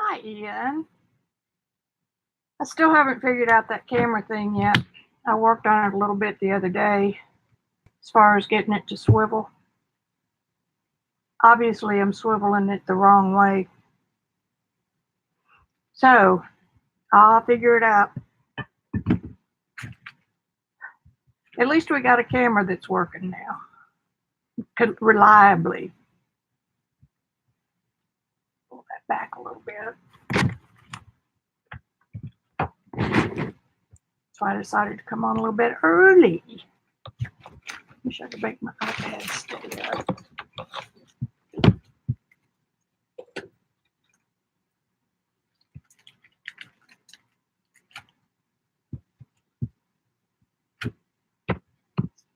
Hi, Ian. I still haven't figured out that camera thing yet. I worked on it a little bit the other day as far as getting it to swivel. Obviously, I'm swiveling it the wrong way. So, I'll figure it out. At least we got a camera that's working now, reliably. Pull that back a little bit. So I decided to come on a little bit early. Wish I could make my iPad stay up.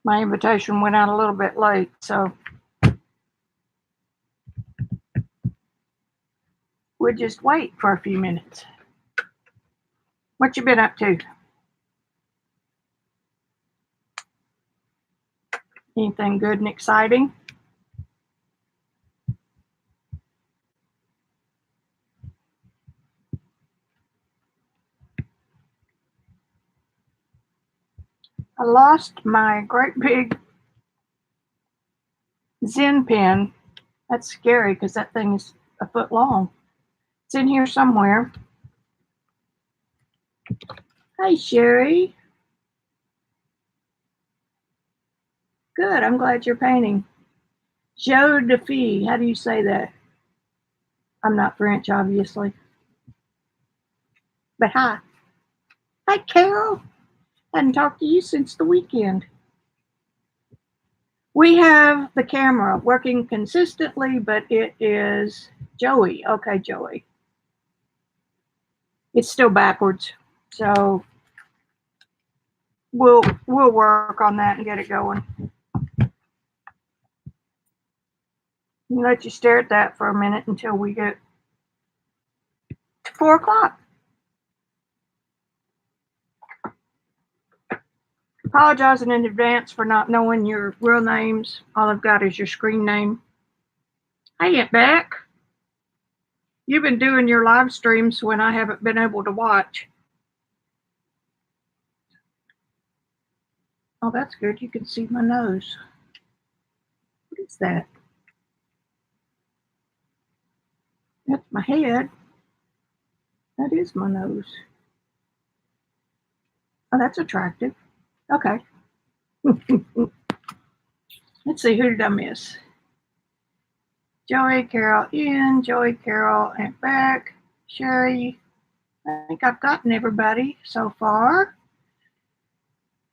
My invitation went out a little bit late, so we'll just wait for a few minutes. What you been up to? Anything good and exciting? I lost my great big Zen pen. That's scary because that thing is a foot long. It's in here somewhere. Hi, Sherry. Good, I'm glad you're painting. Joe DeFee, how do you say that? I'm not French, obviously. But hi. Hi, Carol. Hadn't talked to you since the weekend. We have the camera working consistently, but it is Joey. Okay, Joey. It's still backwards, so we'll work on that and get it going. I'll let you stare at that for a minute until we get to 4 o'clock. Apologizing in advance for not knowing your real names. All I've got is your screen name. Hey, Aunt Beck. You've been doing your live streams when I haven't been able to watch. Oh, that's good. You can see my nose. What is that? That's my head. That is my nose. Oh, that's attractive. Okay. Let's see, who did I miss? Joey, Carol, Ian, Joey, Carol, Aunt Beck, Sherry. I think I've gotten everybody so far.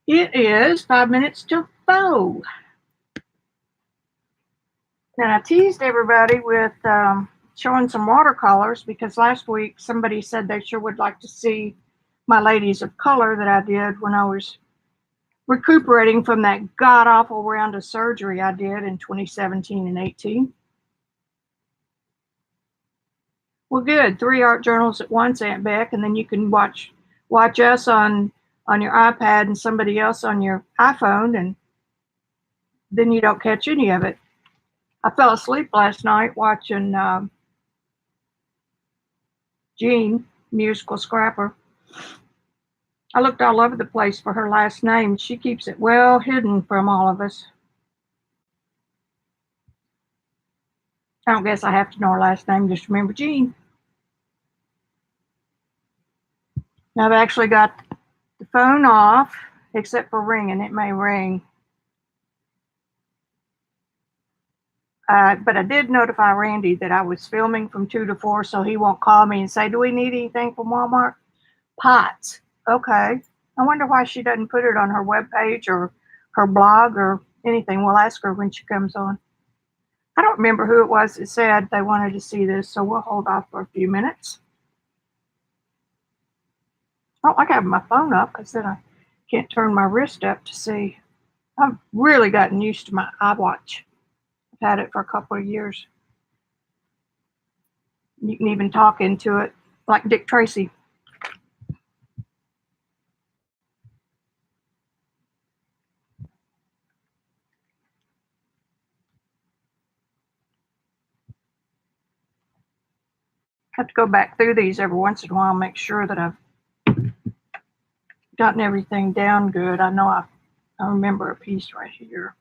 It is 5 minutes till 4. And I teased everybody with showing some watercolors because last week somebody said they sure would like to see my ladies of color that I did when I was recuperating from that god-awful round of surgery I did in 2017 and 18. Well, good. 3 art journals at once, Aunt Beck, and then you can watch us on your iPad and somebody else on your iPhone, and then you don't catch any of it. I fell asleep last night watching Jean, musical scrapper. I looked all over the place for her last name. She keeps it well hidden from all of us. I don't guess I have to know her last name, just remember Jean. Now I've actually got the phone off, except for ringing. It may ring. But I did notify Randy that I was filming from 2 to 4, so he won't call me and say, do we need anything from Walmart? Pots. Okay. I wonder why she doesn't put it on her webpage or her blog or anything. We'll ask her when she comes on. I don't remember who it was that said they wanted to see this, so we'll hold off for a few minutes. I don't like having my phone up because then I can't turn my wrist up to see. I've really gotten used to my iWatch. I've had it for a couple of years. You can even talk into it like Dick Tracy. Have to go back through these every once in a while, make sure that I've gotten everything down good. I know I remember a piece right here.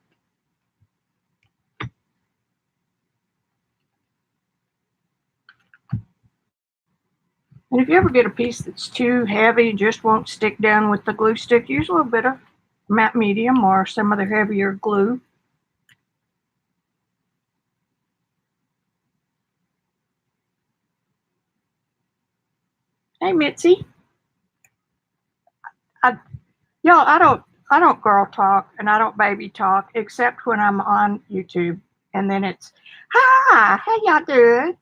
And if you ever get a piece that's too heavy, just won't stick down with the glue stick, use a little bit of matte medium or some other heavier glue. Hey Mitzi. Y'all, I don't girl talk and I don't baby talk except when I'm on YouTube. And then it's, hi, how y'all doing?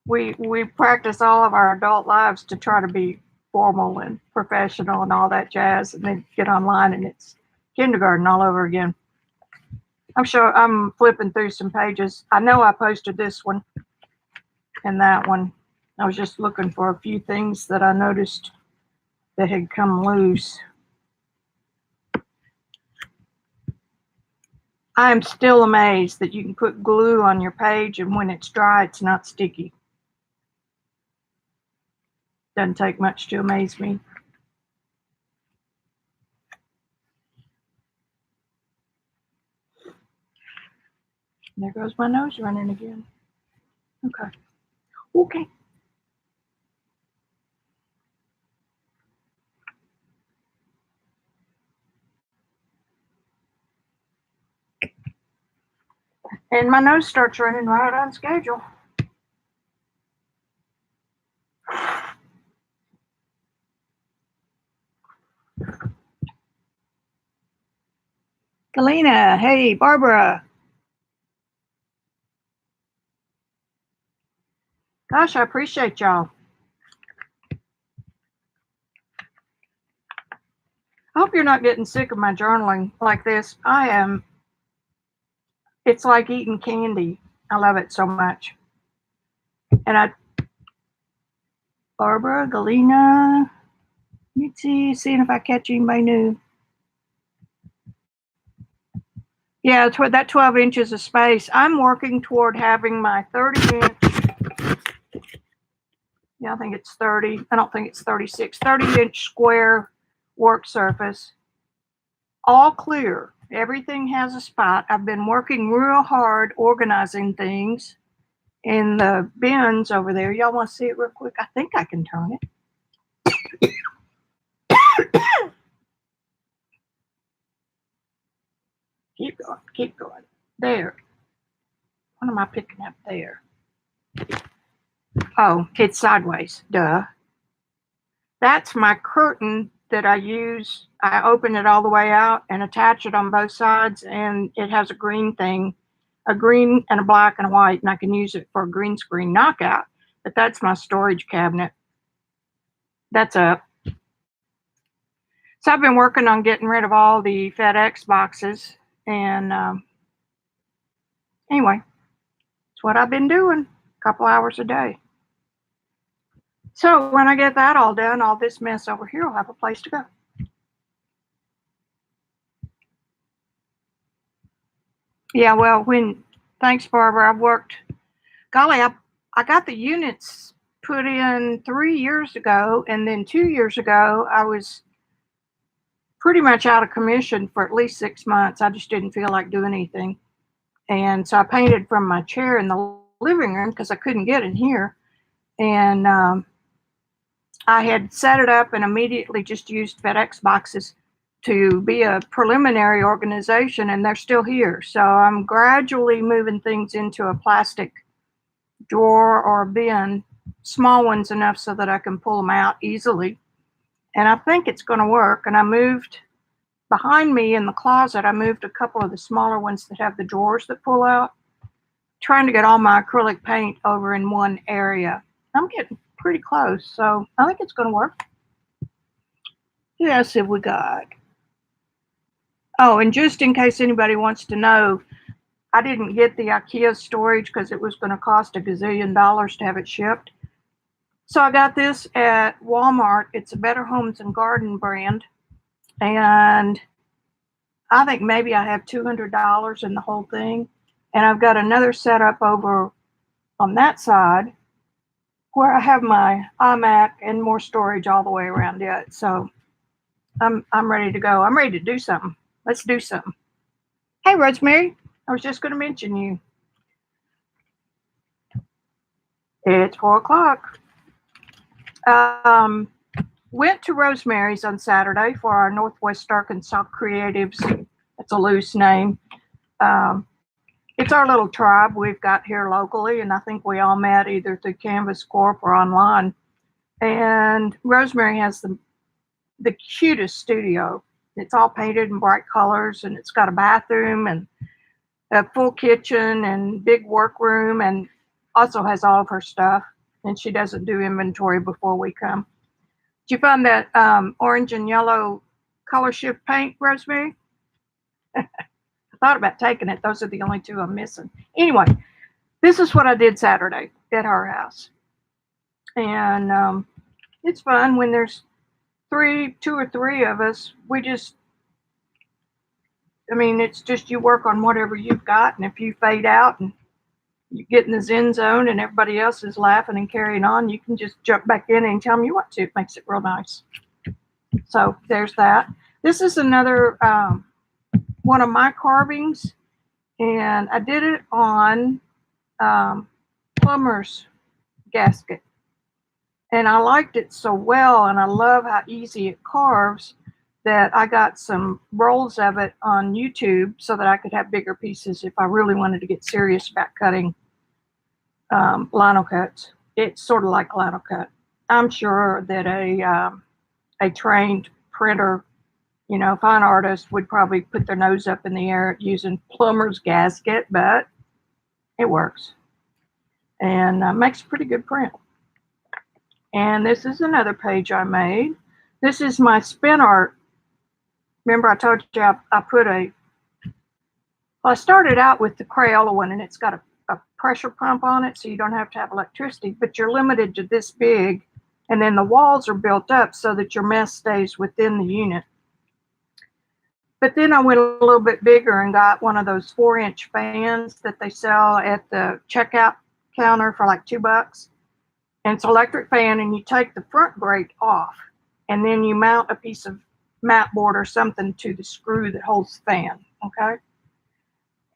We practice all of our adult lives to try to be formal and professional and all that jazz, and then get online and it's kindergarten all over again. I'm sure I'm flipping through some pages. I know I posted this one and that one. I was just looking for a few things that I noticed that had come loose. I am still amazed that you can put glue on your page and when it's dry, it's not sticky. Doesn't take much to amaze me. There goes my nose running again. Okay. Okay. And my nose starts running right on schedule. Kalina, hey, Barbara. Gosh, I appreciate y'all. I hope you're not getting sick of my journaling like this. I am. It's like eating candy. I love it so much. And Barbara, Galena, Mitzi, seeing if I catch anybody new. Yeah, that 12 inches of space. I'm working toward having my 30-inch. Yeah, I think it's 30. I don't think it's 36. 30-inch square work surface. All clear. Everything has a spot. I've been working real hard organizing things in the bins over there. Y'all want to see it real quick? I think I can turn it. Keep going, keep going. There. What am I picking up there? Oh, it's sideways. Duh. That's my curtain that I use. I open it all the way out and attach it on both sides, and it has a green thing, a green and a black and a white, and I can use it for a green screen knockout. But that's my storage cabinet. That's up. So I've been working on getting rid of all the FedEx boxes, and anyway, it's what I've been doing, a couple hours a day. So when I get that all done, all this mess over here will have a place to go. Yeah, well, thanks, Barbara. I've worked, golly, I got the units put in 3 years ago, and then 2 years ago, I was pretty much out of commission for at least 6 months. I just didn't feel like doing anything. And so I painted from my chair in the living room because I couldn't get in here. And I had set it up and immediately just used FedEx boxes to be a preliminary organization, and they're still here. So I'm gradually moving things into a plastic drawer or a bin, small ones enough so that I can pull them out easily. And I think it's going to work. And I moved behind me in the closet, I moved a couple of the smaller ones that have the drawers that pull out, trying to get all my acrylic paint over in one area. I'm getting pretty close, so I think it's going to work. Who else have we got? Oh, and just in case anybody wants to know, I didn't get the IKEA storage because it was going to cost $1 gazillion to have it shipped. So I got this at Walmart. It's a Better Homes and Garden brand. And I think maybe I have $200 in the whole thing. And I've got another setup over on that side where I have my iMac and more storage all the way around it. So I'm ready to go. I'm ready to do something. Let's do something. Hey, Rosemary, I was just going to mention you. It's 4 o'clock. Went to Rosemary's on Saturday for our Northwest Arkansas Creatives. That's a loose name. It's our little tribe we've got here locally, and I think we all met either through Canvas Corp or online. And Rosemary has the cutest studio. It's all painted in bright colors, and it's got a bathroom and a full kitchen and big workroom, and also has all of her stuff. And she doesn't do inventory before we come. Did you find that orange and yellow color shift paint, Rosemary? I thought about taking it. Those are the only two I'm missing. Anyway, this is what I did Saturday at her house. And it's fun when there's two or three of us. It's just you work on whatever you've got, and if you fade out and you get in the zen zone and everybody else is laughing and carrying on, you can just jump back in and tell them you want to. It makes it real nice. So there's that. This is another one of my carvings, and I did it on plumber's gasket. And I liked it so well, and I love how easy it carves, that I got some rolls of it on YouTube so that I could have bigger pieces if I really wanted to get serious about cutting lino cuts. It's sort of like lino cut. I'm sure that a trained printer, fine artist would probably put their nose up in the air using plumber's gasket, but it works and makes a pretty good print. And this is another page I made. This is my spin art. Remember I told you I started out with the Crayola one, and it's got a pressure pump on it, so you don't have to have electricity, but you're limited to this big, and then the walls are built up so that your mess stays within the unit. But then I went a little bit bigger and got one of those 4-inch fans that they sell at the checkout counter for like $2. And it's an electric fan, and you take the front grate off, and then you mount a piece of mat board or something to the screw that holds the fan, okay?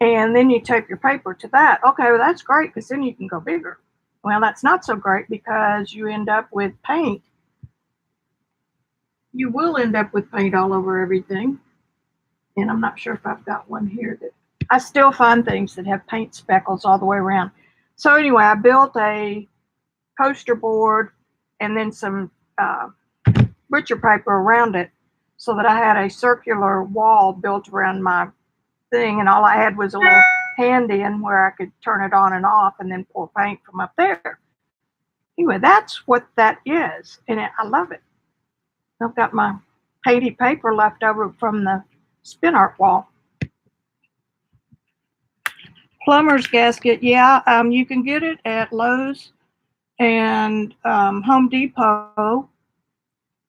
And then you tape your paper to that. Okay, well, that's great, because then you can go bigger. Well, that's not so great, because you end up with paint. You will end up with paint all over everything. And I'm not sure if I've got one here that I still find things that have paint speckles all the way around. So anyway, I built a poster board and then some butcher paper around it so that I had a circular wall built around my thing, and all I had was a little hand in where I could turn it on and off and then pour paint from up there. Anyway, that's what that is, and I love it. I've got my painty paper left over from the spin art wall. Plumber's gasket, yeah, you can get it at Lowe's and Home Depot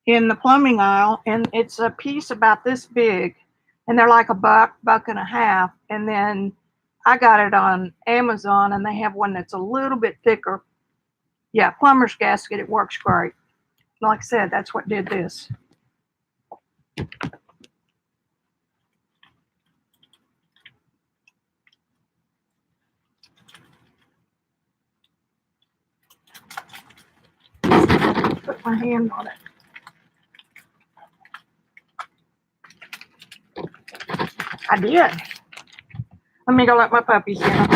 in the plumbing aisle, and it's a piece about this big, and they're like $1.50. And then I got it on Amazon, and they have one that's a little bit thicker. Yeah, plumber's gasket, it works great. Like I said, that's what did this. Put my hand on it. I did. Let me go let my puppies in.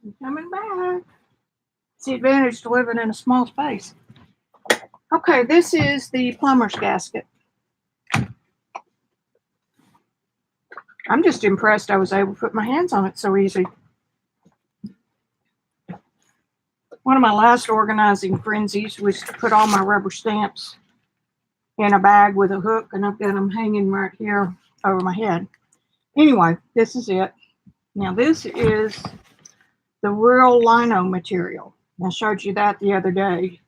I'm coming back. It's the advantage to living in a small space. Okay, this is the plumber's gasket. I'm just impressed I was able to put my hands on it so easy. One of my last organizing frenzies was to put all my rubber stamps in a bag with a hook, and I've got them hanging right here over my head. Anyway, this is it. Now this is the real lino material. I showed you that the other day.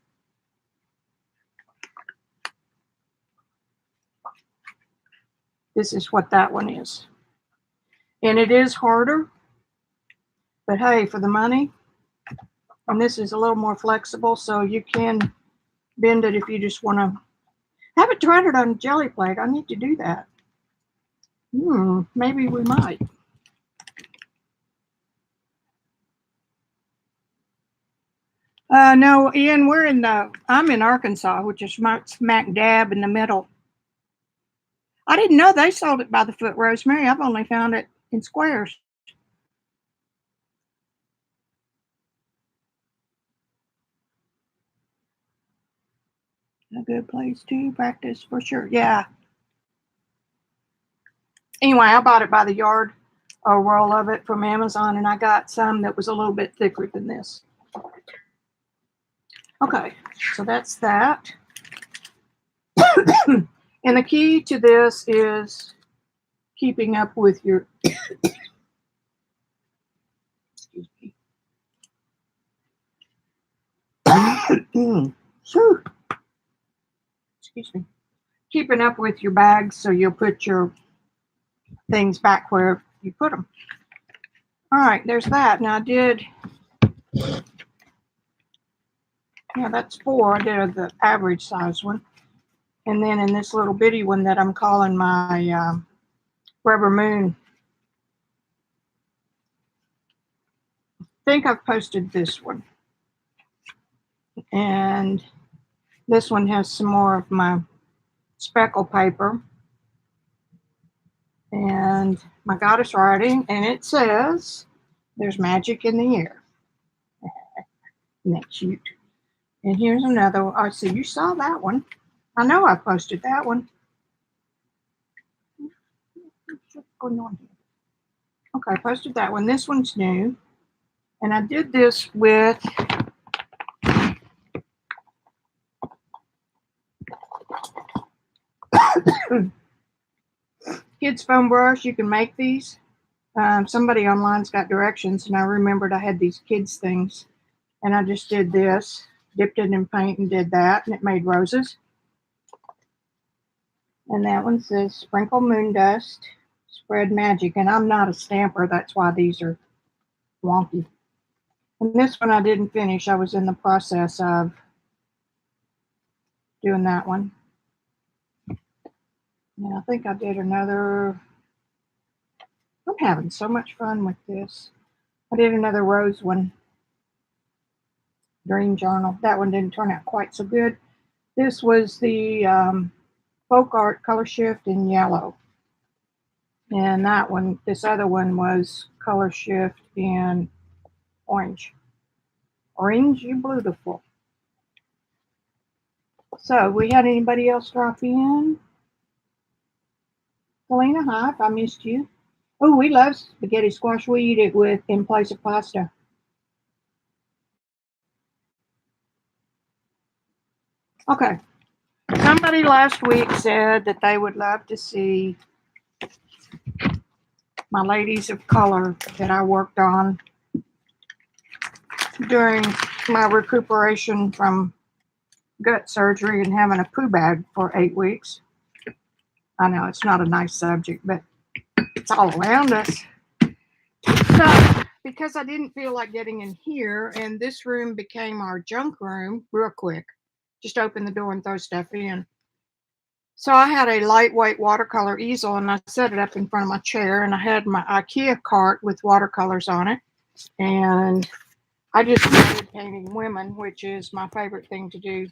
This is what that one is. And it is harder, but hey, for the money, and this is a little more flexible, so you can bend it if you just want to. I haven't tried it on a jelly plate. I need to do that. Maybe we might. No, Ian, I'm in Arkansas, which is smack dab in the middle. I didn't know they sold it by the foot, Rosemary. I've only found it in squares. A good place to practice for sure. Yeah. Anyway, I bought it by the yard, a roll of it from Amazon, and I got some that was a little bit thicker than this. Okay, so that's that. And the key to this is keeping up with your excuse me. Excuse me. Keeping up with your bags so you'll put your things back where you put them. All right, there's that. Now I did, yeah, that's 4. I did the average size one. And then in this little bitty one that I'm calling my Rubber Moon, I think I've posted this one. And this one has some more of my speckle paper and my goddess writing, and it says, "There's magic in the air." Isn't that cute? And here's another one. Oh, so you saw that one. I know I posted that one. What's going on here? Okay, I posted that one. This one's new. And I did this with kids foam brush. You can make these. Somebody online's got directions, and I remembered I had these kids things, and I just did this, dipped it in paint and did that, and it made roses. And that one says sprinkle moon dust, spread magic, and I'm not a stamper, that's why these are wonky. And this one I didn't finish. I was in the process of doing that one. And I think I did another. I'm having so much fun with this. I did another rose one. Dream journal. That one didn't turn out quite so good. This was the folk art color shift in yellow. And that one, this other one was color shift in orange. Orange, you beautiful. So, we had anybody else drop in? Selena, hi, if I missed you. Oh, we love spaghetti squash. We eat it with in place of pasta. Okay. Somebody last week said that they would love to see my ladies of color that I worked on during my recuperation from gut surgery and having a poo bag for 8 weeks. I know it's not a nice subject, but it's all around us. So, because I didn't feel like getting in here, and this room became our junk room real quick, just open the door and throw stuff in. So I had a lightweight watercolor easel, and I set it up in front of my chair, and I had my IKEA cart with watercolors on it, and I just started painting women, which is my favorite thing to do.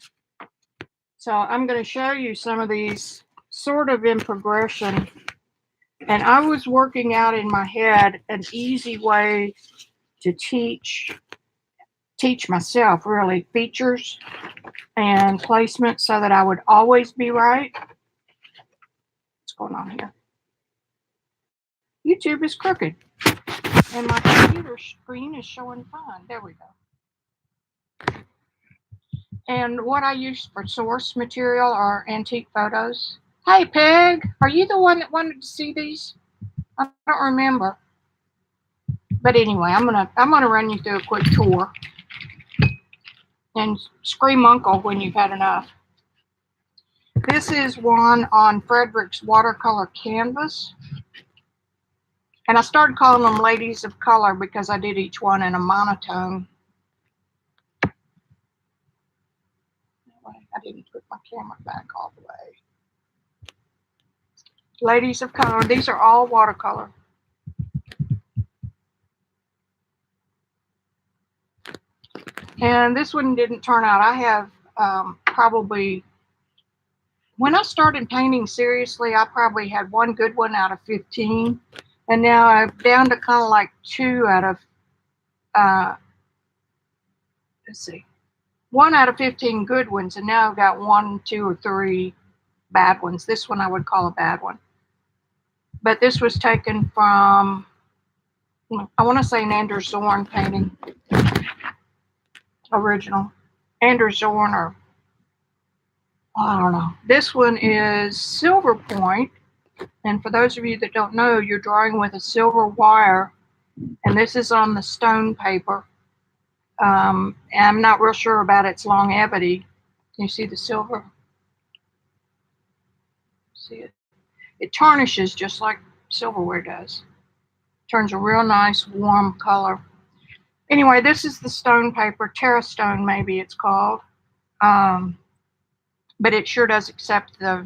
So I'm going to show you some of these sort of in progression. And I was working out in my head an easy way to teach myself, really, features and placement so that I would always be right. What's going on here? YouTube is crooked. And my computer screen is showing fine. There we go. And what I use for source material are antique photos. Hey, Peg, are you the one that wanted to see these? I don't remember. But anyway, I'm gonna run you through a quick tour. And scream uncle when you've had enough. This is one on Frederick's watercolor canvas. And I started calling them ladies of color because I did each one in a monotone. I didn't put my camera back all the way. Ladies of color, these are all watercolor. And this one didn't turn out. I have probably, when I started painting seriously, I probably had one good one out of 15. And now I'm down to kind of like 2 out of, let's see, 1 out of 15 good ones. And now I've got 1, 2, or 3 bad ones. This one I would call a bad one. But this was taken from, I want to say an Anders Zorn painting. Original. Anders Zorn, or I don't know. This one is silver point. And for those of you that don't know, you're drawing with a silver wire. And this is on the stone paper. I'm not real sure about its longevity. Can you see the silver? See it? It tarnishes just like silverware does. Turns a real nice warm color. Anyway, this is the stone paper, Terra Stone maybe it's called. But it sure does accept the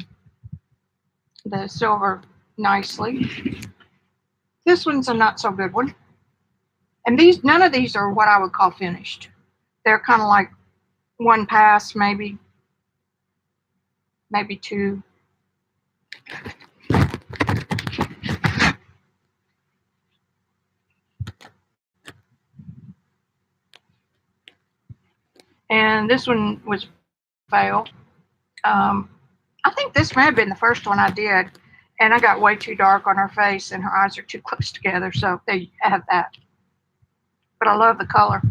silver nicely. This one's a not so good one. And none of these are what I would call finished. They're kind of like 1 pass, maybe 2. And this one was fail. I think this may have been the first one I did, and I got way too dark on her face and her eyes are too close together, so they have that. But I love the color.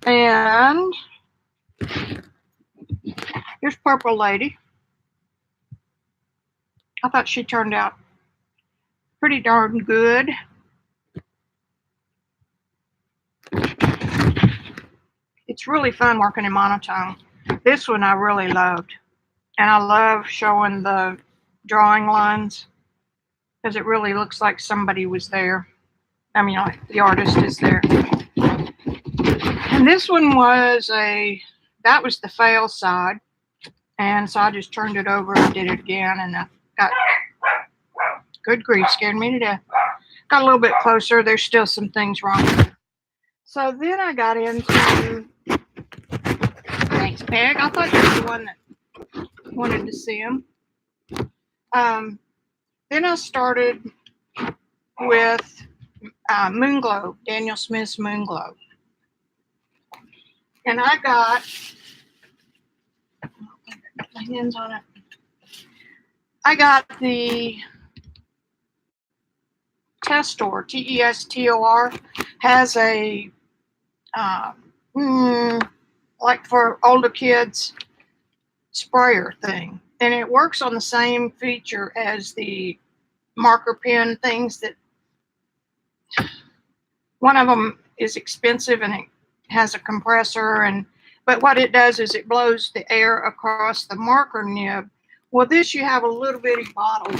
And here's Purple Lady. I thought she turned out pretty darn good. It's really fun working in monotone. This one I really loved. And I love showing the drawing lines because it really looks like somebody was there. I mean, like the artist is there. And this one was that was the fail side. And so I just turned it over and did it again. And I got, good grief, scared me to death. Got a little bit closer. There's still some things wrong. So then I got into, thanks, Peg. I thought you were the one that wanted to see them. Then I started with Moonglow, Daniel Smith's Moonglow. And I got, my hands on it. I got the Testor, T-E-S-T-O-R, has a, like for older kids, sprayer thing. And it works on the same feature as the marker pen things that, one of them is expensive and it has a compressor, but what it does is it blows the air across the marker nib. Well, this you have a little bitty bottle.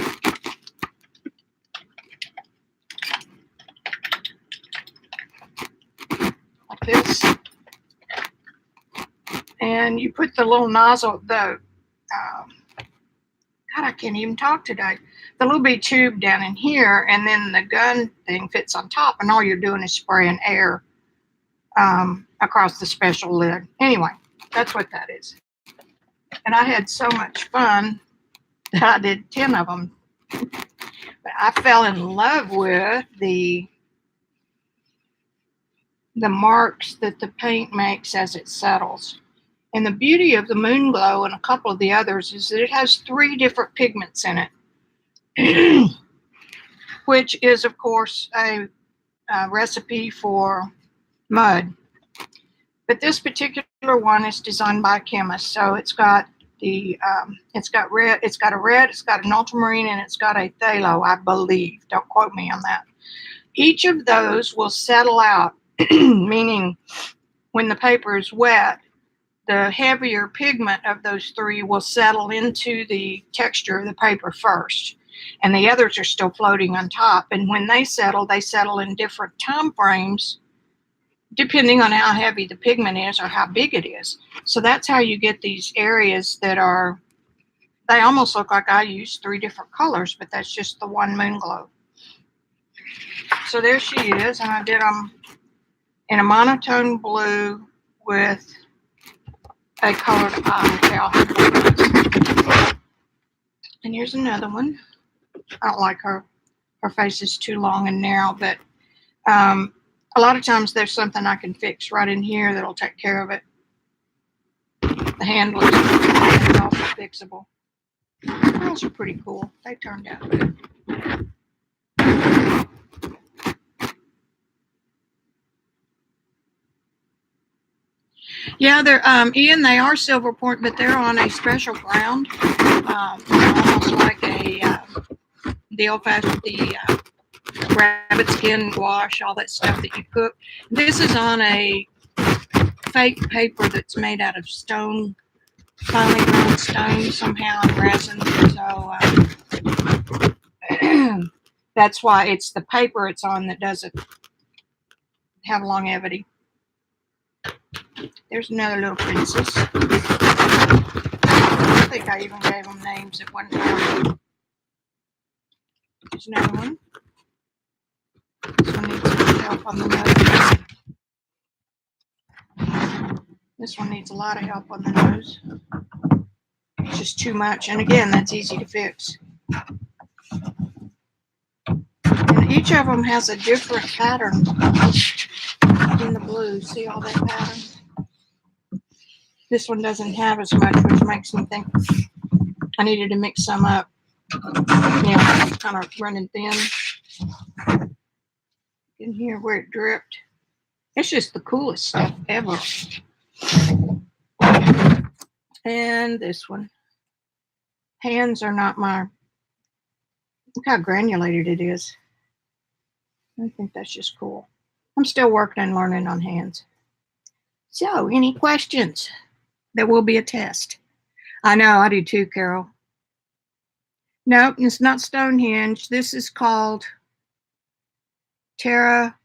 Like this. And you put the little nozzle, God, I can't even talk today. The little bitty tube down in here, and then the gun thing fits on top, and all you're doing is spraying air across the special lid. Anyway, that's what that is. And I had so much fun that I did 10 of them. But I fell in love with the marks that the paint makes as it settles. And the beauty of the Moonglow and a couple of the others is that it has 3 different pigments in it. which is, of course, a recipe for mud. But this particular one is designed by a chemist, so it's got it's got red, it's got a red, it's got an ultramarine, and it's got a phthalo, I believe. Don't quote me on that. Each of those will settle out, meaning when the paper is wet, the heavier pigment of those three will settle into the texture of the paper first, and the others are still floating on top. And when they settle in different time frames, depending on how heavy the pigment is or how big it is. So that's how you get these areas that are, they almost look like I used 3 different colors, but that's just the one moon glow. So there she is, and I did them in a monotone blue with a colored eye. And here's another one. I don't like her. Her face is too long and narrow, but a lot of times there's something I can fix right in here that'll take care of it. The handle is also fixable. Those are pretty cool. They turned out good. Yeah, they're Ian. They are silver point, but they're on a special ground, almost like a the old-fashioned rabbit skin wash, all that stuff that you cook. This is on a fake paper that's made out of stone, finely ground stone somehow, and resin. So that's why it's the paper it's on that doesn't have longevity. There's another little princess. I think I even gave them names at one time. There's another one. This one needs a little help on the nose. This one needs a lot of help on the nose. It's just too much. And again, that's easy to fix. And each of them has a different pattern in the blue. See all that pattern? This one doesn't have as much, which makes me think I needed to mix some up. Yeah, kind of running thin. In here where it dripped. It's just the coolest stuff ever. And this one. Hands are not my, look how granulated it is. I think that's just cool. I'm still working and learning on hands. So, any questions? There will be a test. I know, I do too, Carol. No, it's not Stonehenge. This is called Terra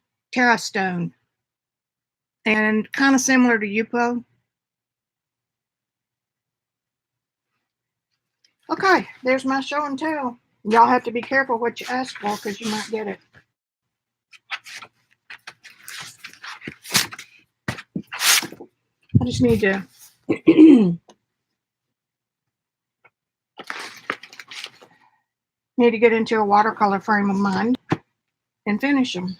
Stone. And kind of similar to Yupo. Okay, there's my show and tell. Y'all have to be careful what you ask for because you might get it. I just need to get into a watercolor frame of mind and finish them.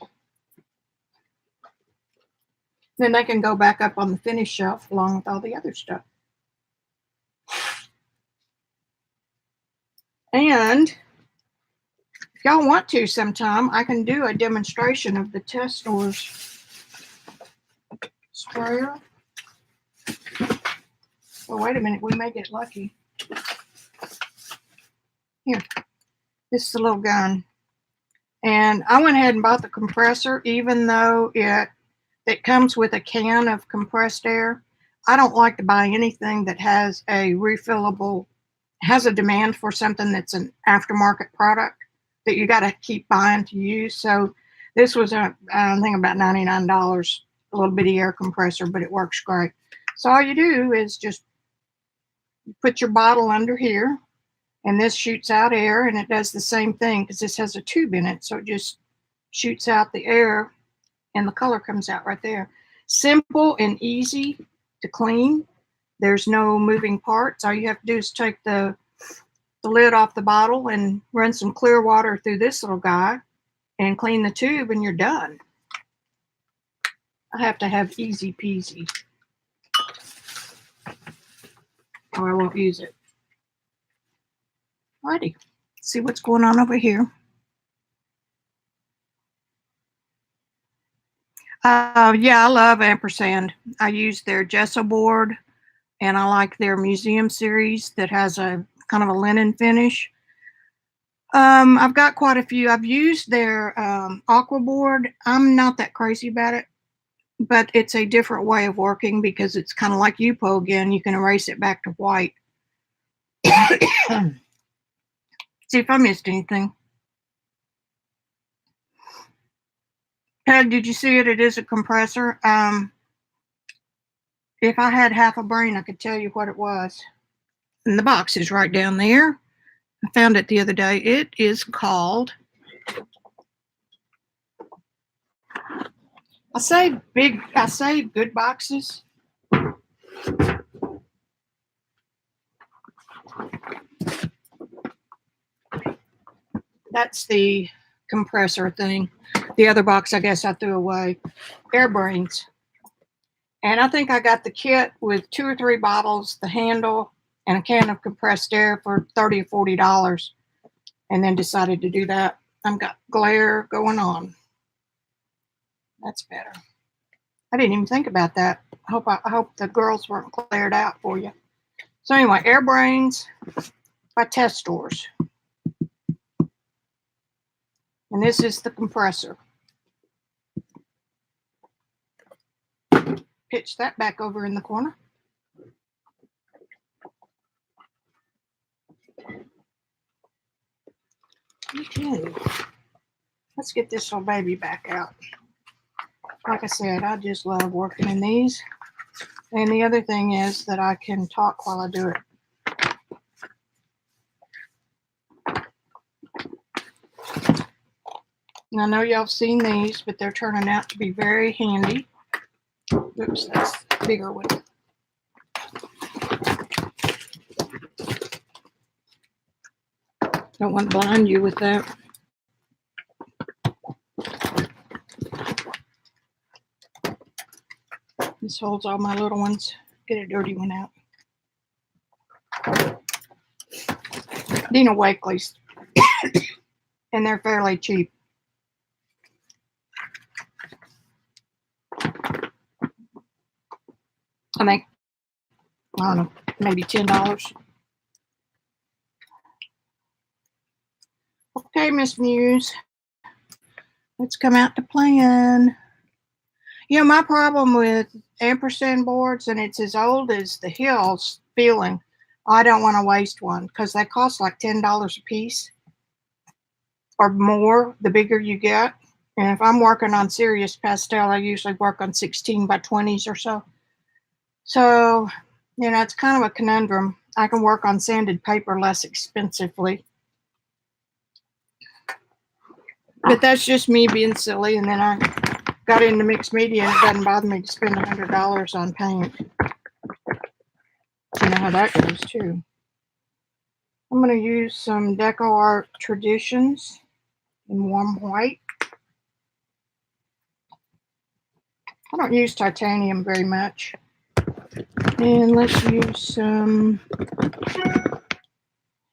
Then they can go back up on the finish shelf along with all the other stuff. And if y'all want to sometime, I can do a demonstration of the Test Stores sprayer. Oh, wait a minute, we may get lucky. Here, this is a little gun. And I went ahead and bought the compressor, even though it comes with a can of compressed air. I don't like to buy anything that has a refillable, has a demand for something that's an aftermarket product that you got to keep buying to use. So this was, I think, about $99, a little bitty air compressor, but it works great. So all you do is just put your bottle under here, and this shoots out air, and it does the same thing because this has a tube in it. So it just shoots out the air, and the color comes out right there. Simple and easy to clean. There's no moving parts. All you have to do is take the lid off the bottle and run some clear water through this little guy and clean the tube, and you're done. I have to have easy peasy, or I won't use it. Alrighty, see what's going on over here. Yeah, I love ampersand. I use their gesso board, and I like their museum series that has a kind of a linen finish. I've got quite a few. I've used their aqua board. I'm not that crazy about it, but it's a different way of working because it's kind of like UPO again. You can erase it back to white. See if I missed anything. Peg, did you see it? It is a compressor. If I had half a brain, I could tell you what it was. And the box is right down there. I found it the other day. It is called, I say good boxes. That's the compressor thing. The other box, I guess I threw away. Air Brains. And I think I got the kit with 2 or 3 bottles, the handle, and a can of compressed air for $30 or $40. And then decided to do that. I've got glare going on. That's better. I didn't even think about that. I hope the girls weren't glared out for you. So anyway, Air Brains by Test Stores. And this is the compressor. Pitch that back over in the corner. Okay. Let's get this little baby back out. Like I said, I just love working in these. And the other thing is that I can talk while I do it. And I know y'all have seen these, but they're turning out to be very handy. Oops, that's a bigger one. Don't want to blind you with that. This holds all my little ones. Get a dirty one out. Dina Wakley's. And they're fairly cheap. I think, I don't know, maybe $10. Okay, Miss Muse. Let's come out to playing. You know, my problem with ampersand boards, and it's as old as the hills feeling, I don't want to waste one because they cost like $10 a piece or more the bigger you get. And if I'm working on serious pastel, I usually work on 16 by 20s or so. So, you know, it's kind of a conundrum. I can work on sanded paper less expensively. But that's just me being silly. And then I got into mixed media, and it doesn't bother me to spend $100 on paint. You know how that goes too. I'm going to use some Deco Art Traditions in warm white. I don't use titanium very much. And let's use some, how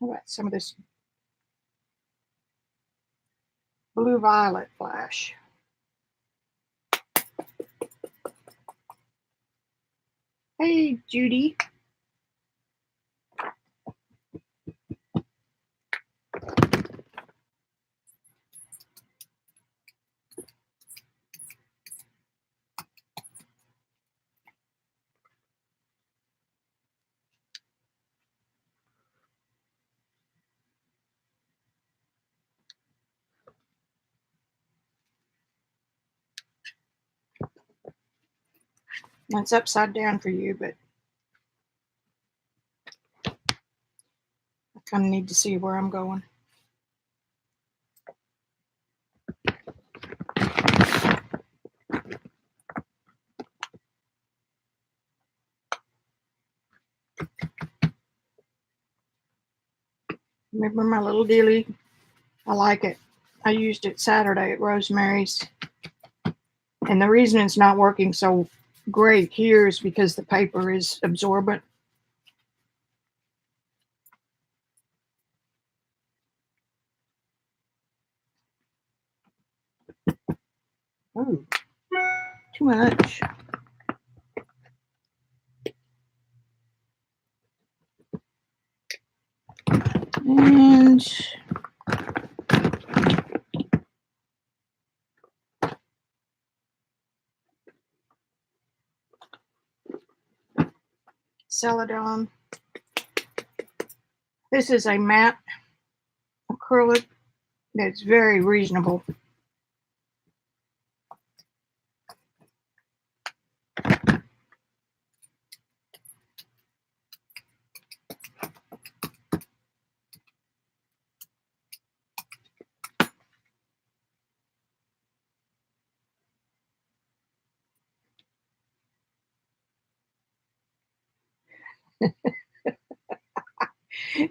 about some of this blue violet flash. Hey, Judy. It's upside down for you, but I kind of need to see where I'm going. Remember my little dealie? I like it. I used it Saturday at Rosemary's. And the reason it's not working so great here is because the paper is absorbent. Ooh. too much. And Celadon. This is a matte acrylic that's very reasonable.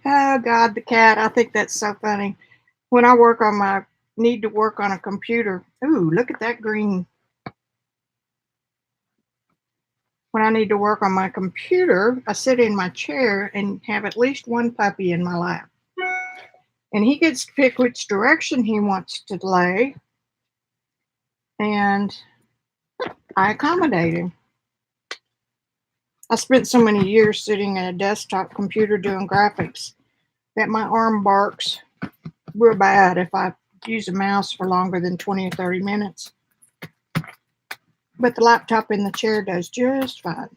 Oh God, the cat. I think that's so funny. When I need to work on a computer. Ooh, look at that green. When I need to work on my computer, I sit in my chair and have at least one puppy in my lap. And he gets to pick which direction he wants to lay. And I accommodate him. I spent so many years sitting at a desktop computer doing graphics that my arm barks real bad if I use a mouse for longer than 20 or 30 minutes. But the laptop in the chair does just fine.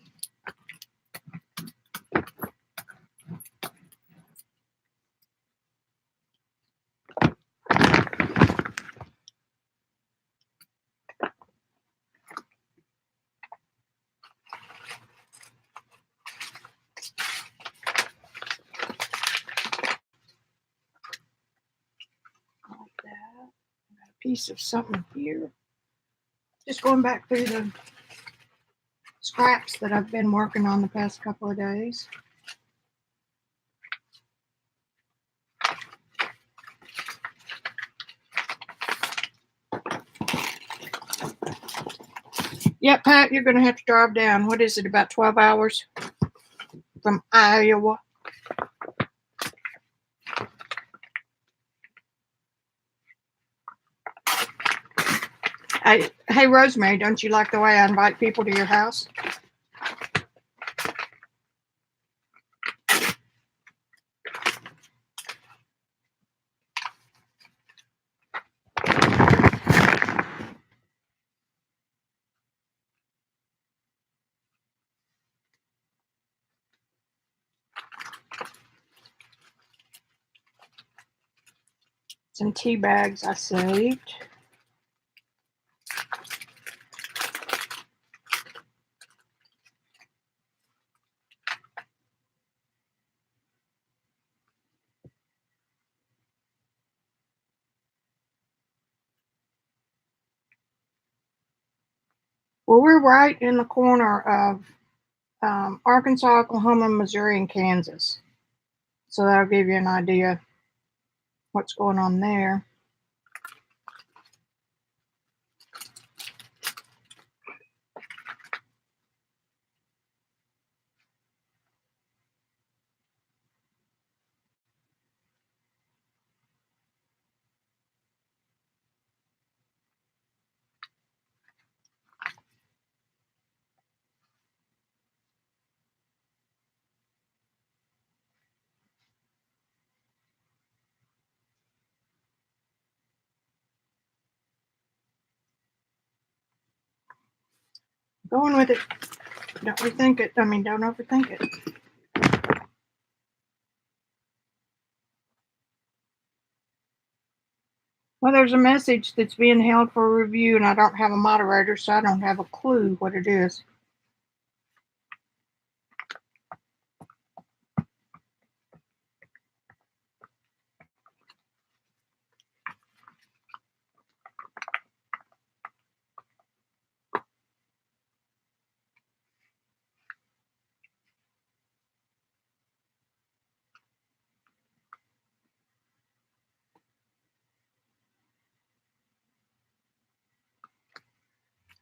Like that. Got a piece of something here. Just going back through the scraps that I've been working on the past couple of days. Yep, Pat, you're going to have to drive down. What is it, about 12 hours from Iowa? Hey, Rosemary, don't you like the way I invite people to your house? Some tea bags I saved. Well, we're right in the corner of Arkansas, Oklahoma, Missouri, and Kansas. So that'll give you an idea what's going on there. Going with it. Don't rethink it. I mean, don't overthink it. Well, there's a message that's being held for review, and I don't have a moderator, so I don't have a clue what it is.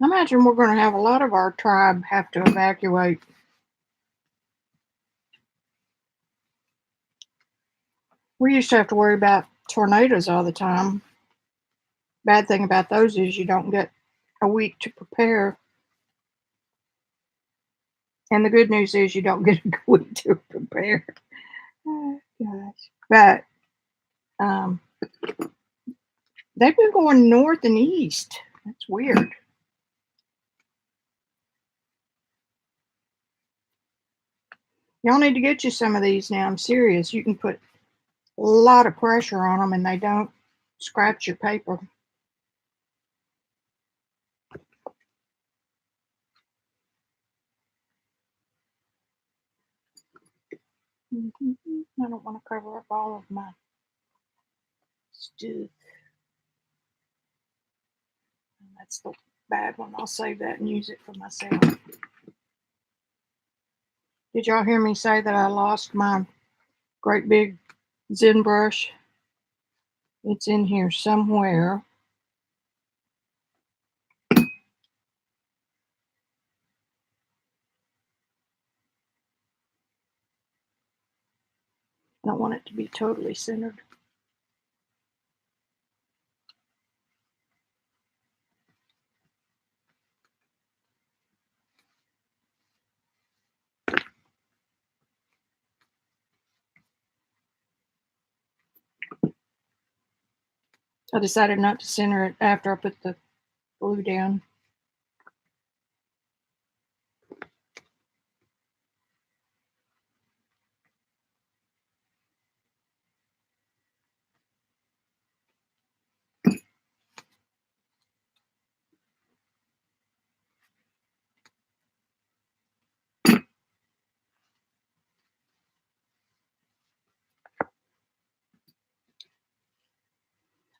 I imagine we're going to have a lot of our tribe have to evacuate. We used to have to worry about tornadoes all the time. Bad thing about those is you don't get a week to prepare. And the good news is you don't get a week to prepare. Oh, gosh. But they've been going north and east. That's weird. Y'all need to get you some of these now. I'm serious. You can put a lot of pressure on them and they don't scratch your paper. I don't want to cover up all of my stuff. That's the bad one. I'll save that and use it for myself. Did y'all hear me say that I lost my great big Zen brush? It's in here somewhere. I don't want it to be totally centered. I decided not to center it after I put the glue down.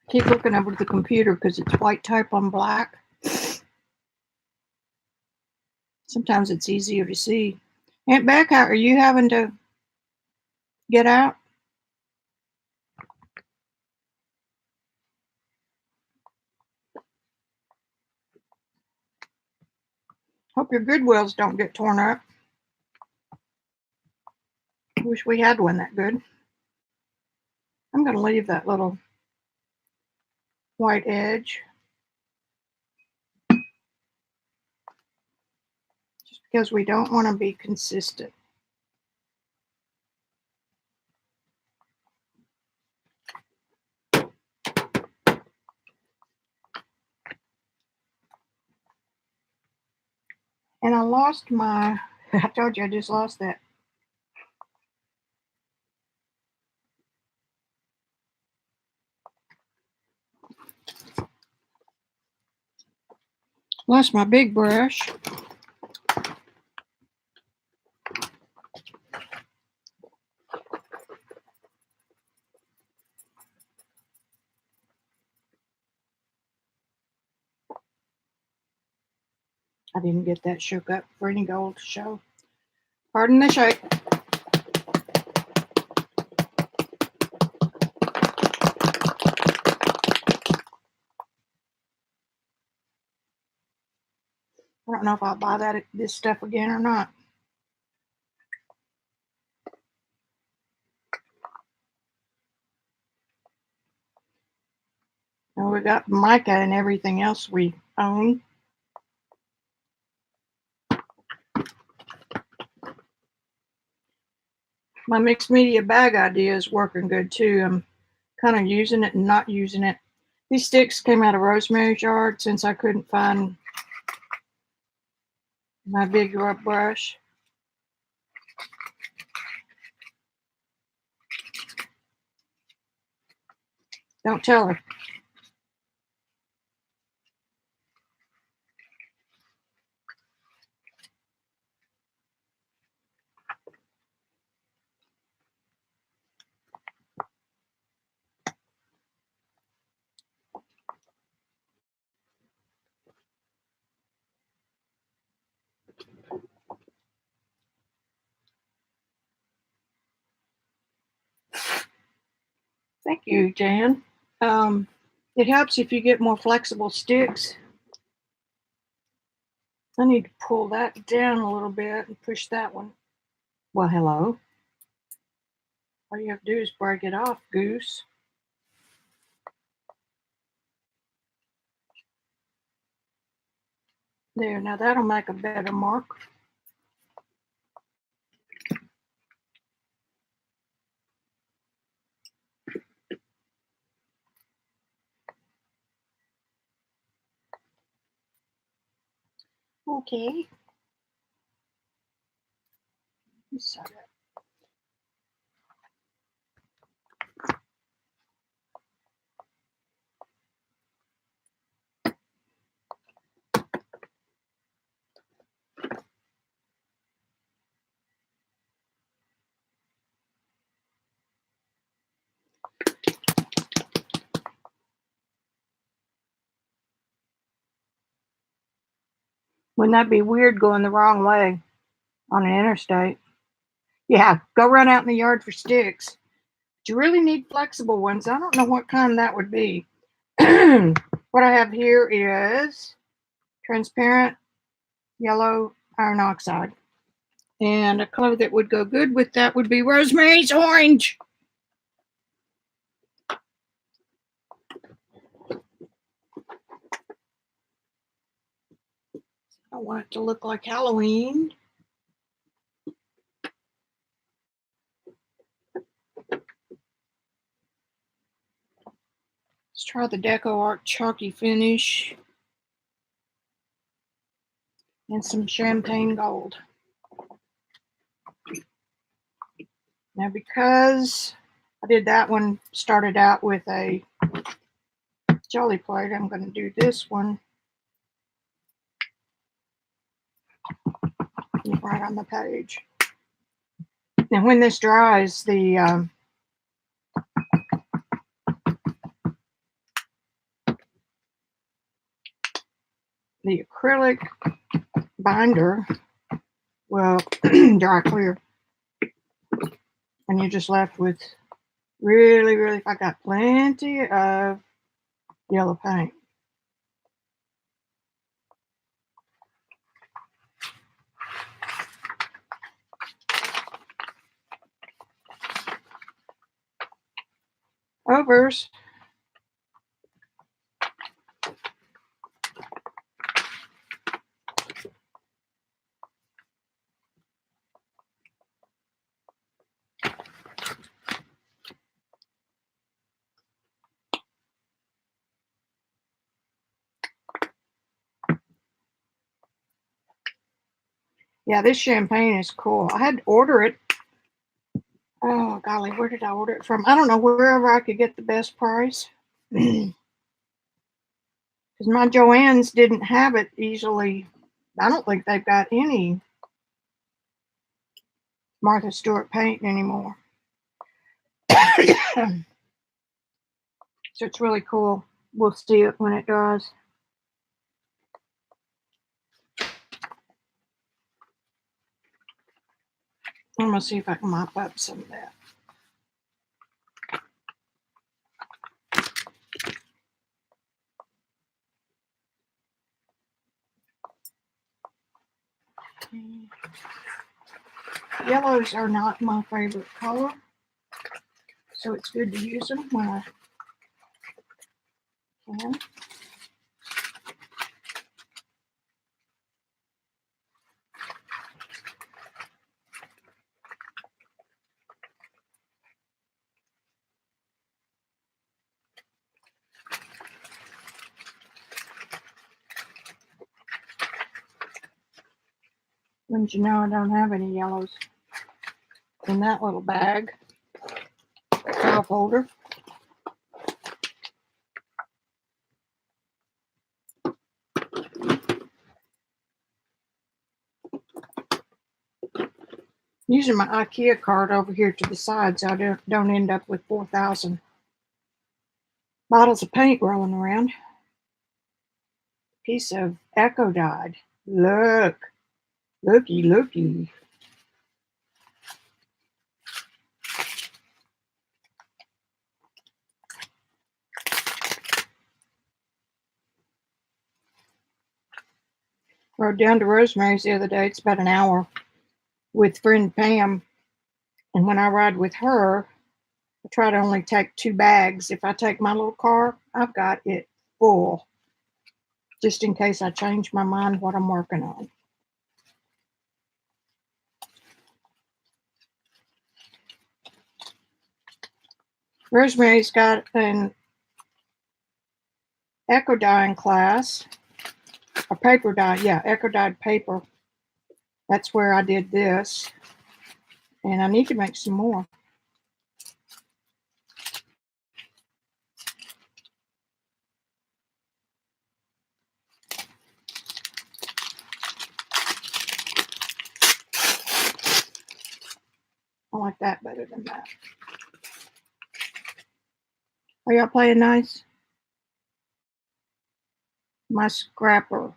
Keep looking over the computer because it's white type on black. Sometimes it's easier to see. Aunt Beck, how are you having to get out? Hope your Goodwills don't get torn up. Wish we had one that good. I'm going to leave that little white edge just because we don't want to be consistent. And I lost my, I told you I just lost that. Lost my big brush. I didn't get that shook up for any gold to show. Pardon the shake. I don't know if I'll buy this stuff again or not. Now we got mica and everything else we own. My mixed media bag idea is working good too. I'm kind of using it and not using it. These sticks came out of Rosemary's yard since I couldn't find my big rub brush. Don't tell her. Thank you, Jan. It helps if you get more flexible sticks. I need to pull that down a little bit and push that one. Well, hello. All you have to do is break it off, goose. There, now that'll make a better mark. Okay. So wouldn't that be weird going the wrong way on an interstate? Yeah, go run out in the yard for sticks. But you really need flexible ones. I don't know what kind that would be. What I have here is transparent yellow iron oxide. And a color that would go good with that would be Rosemary's Orange. I want it to look like Halloween. Let's try the Deco Art Chalky Finish and some Champagne Gold. Now, because I did that one, started out with a jelly plate, I'm going to do this one right on the page. Now, when this dries, the acrylic binder will dry clear, and you're just left with really, I got plenty of yellow paint. Overs. Yeah, this champagne is cool. I had to order it. Oh, golly, where did I order it from? I don't know, wherever I could get the best price. Because my Joann's didn't have it easily. I don't think they've got any Martha Stewart paint anymore. So it's really cool. We'll see it when it dries. I'm going to see if I can mop up some of that. Yellows are not my favorite color, so it's good to use them when I can. Wouldn't you know, I don't have any yellows in that little bag file folder. Using my IKEA card over here to the side so I don't end up with 4,000 bottles of paint rolling around. Piece of Echo dyed. Looky. Rode down to Rosemary's the other day. It's about an hour with friend Pam. And when I ride with her, I try to only take 2 bags. If I take my little car, I've got it full, just in case I change my mind what I'm working on. Rosemary's got an eco dyeing class a paper dye, yeah, eco dyed paper. That's where I did this. And I need to make some more. I like that better than that. Are y'all playing nice? My scrapper.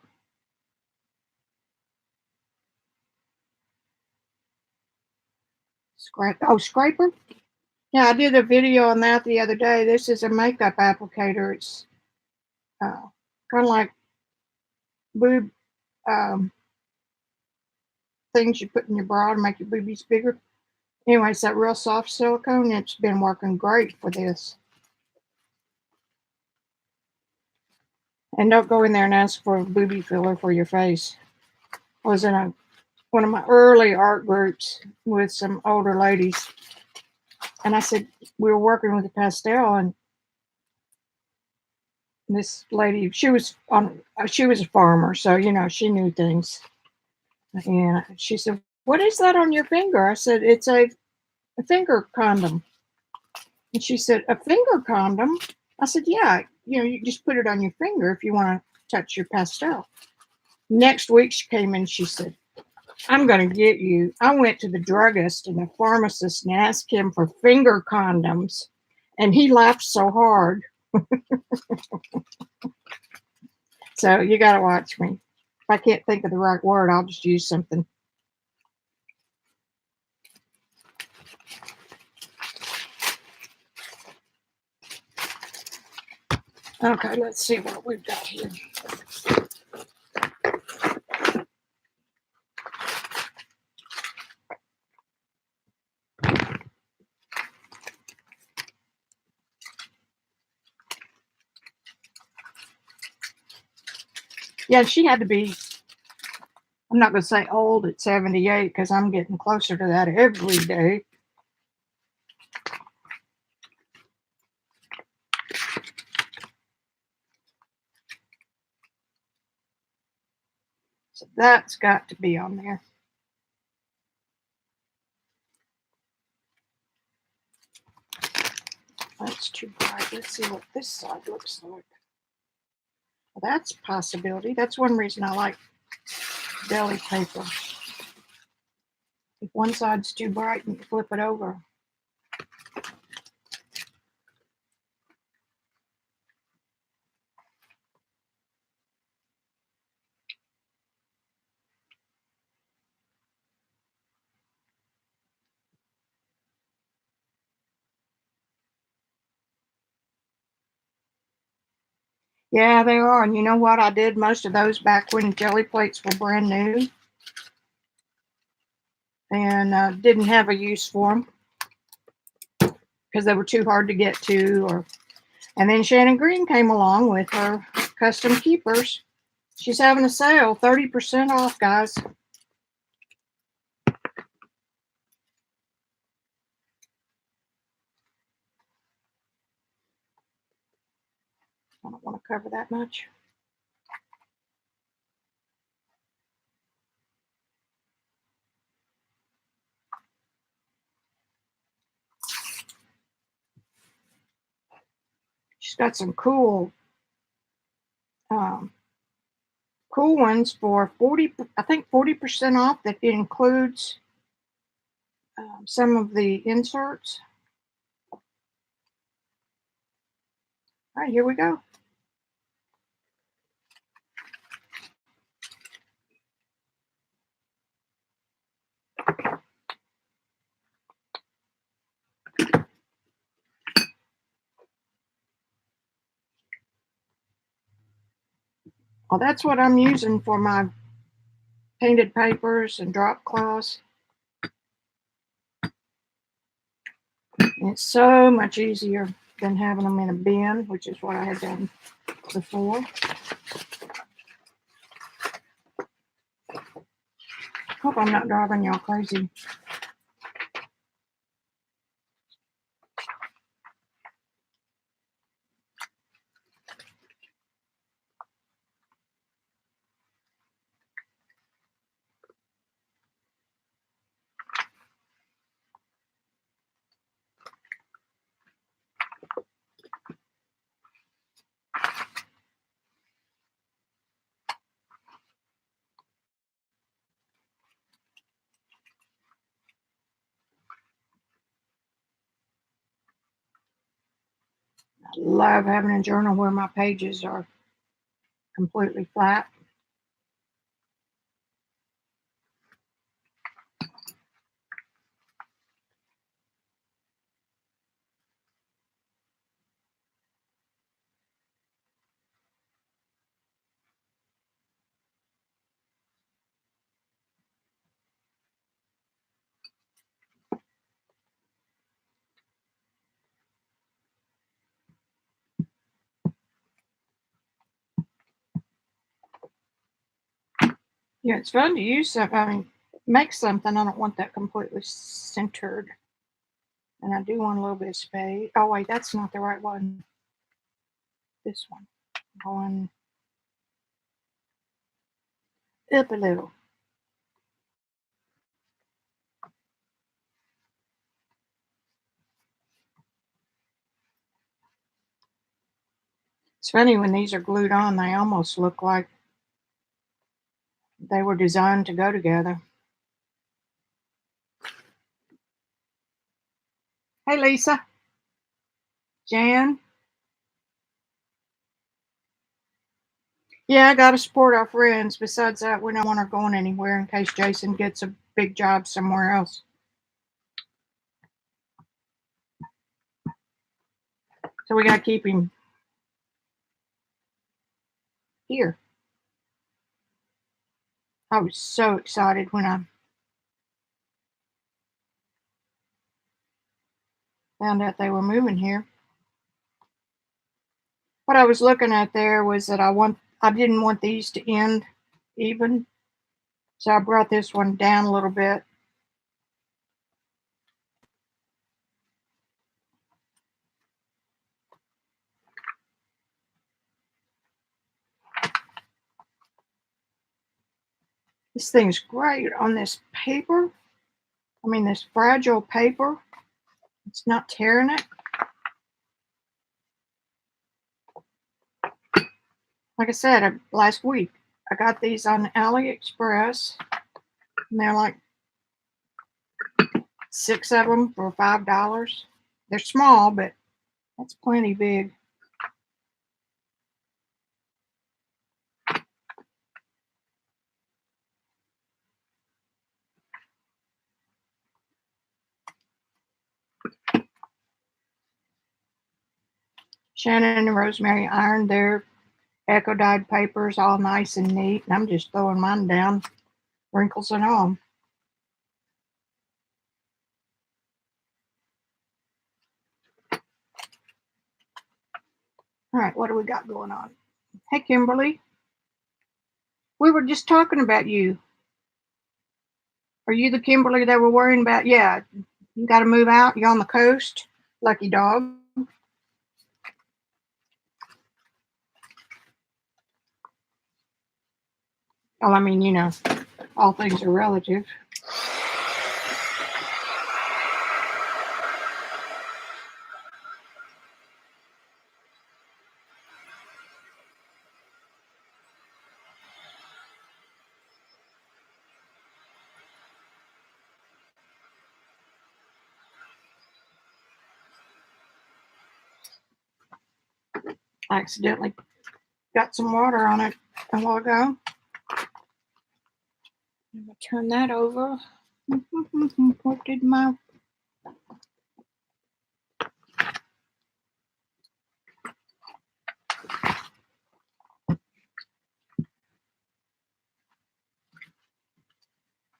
Scraper? Yeah, I did a video on that the other day. This is a makeup applicator. It's kind of like boob things you put in your bra to make your boobies bigger. Anyway, it's that real soft silicone. It's been working great for this. And don't go in there and ask for a booby filler for your face. I was in one of my early art groups with some older ladies. And I said, we were working with a pastel, and this lady, she was a farmer, so she knew things. And she said, "What is that on your finger?" I said, "It's a finger condom." And she said, "A finger condom?" I said, "Yeah, you just put it on your finger if you want to touch your pastel." Next week she came in, she said, "I'm going to get you. I went to the druggist and the pharmacist and asked him for finger condoms, and he laughed so hard." So you got to watch me. If I can't think of the right word, I'll just use something. Okay, let's see what we've got here. Yeah, she had to be, I'm not going to say old at 78 because I'm getting closer to that every day. So that's got to be on there. That's too bright. Let's see what this side looks like. Well, that's a possibility. That's one reason I like deli paper. If one side's too bright, you can flip it over. Yeah, they are. And you know what? I did most of those back when jelly plates were brand new and didn't have a use for them because they were too hard to get to. And then Shannon Green came along with her custom keepers. She's having a sale, 30% off, guys. I don't want to cover that much. She's got some cool ones for 40% off. That includes some of the inserts. All right, here we go. Well, that's what I'm using for my painted papers and drop cloths. And it's so much easier than having them in a bin, which is what I had done before. Hope I'm not driving y'all crazy. I love having a journal where my pages are completely flat. Yeah, it's fun to use something. I mean, make something. I don't want that completely centered. And I do want a little bit of space. Oh, wait, that's not the right one. This one. Going up a little. It's funny when these are glued on, they almost look like they were designed to go together. Hey, Lisa. Jan. Yeah, I got to support our friends. Besides that, we don't want her going anywhere in case Jason gets a big job somewhere else. So we got to keep him here. I was so excited when I found out they were moving here. What I was looking at there was that I didn't want these to end even, so I brought this one down a little bit. This thing's great on this paper. I mean, this fragile paper. It's not tearing it. Like I said, last week, I got these on AliExpress, and they're like 6 of them for $5. They're small, but that's plenty big. Shannon and Rosemary ironed their eco dyed papers all nice and neat, and I'm just throwing mine down, wrinkles and all. All right, what do we got going on? Hey, Kimberly. We were just talking about you. Are you the Kimberly they were worrying about? Yeah, you got to move out. You're on the coast. Lucky dog. Oh, I mean, all things are relative. I accidentally got some water on it a while ago. I'm gonna turn that over. What did my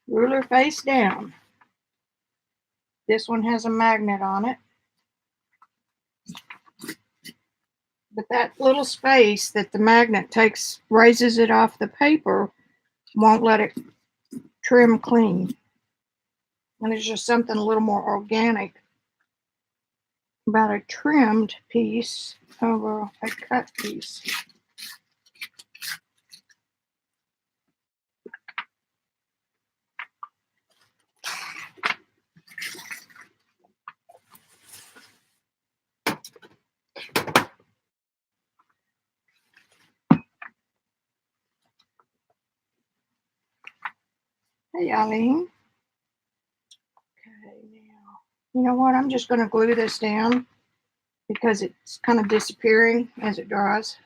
ruler face down? This one has a magnet on it. But that little space that the magnet takes, raises it off the paper, won't let it trim clean. And there's just something a little more organic about a trimmed piece over a cut piece. Hey, Eileen. Okay, now, you know what? I'm just going to glue this down because it's kind of disappearing as it dries.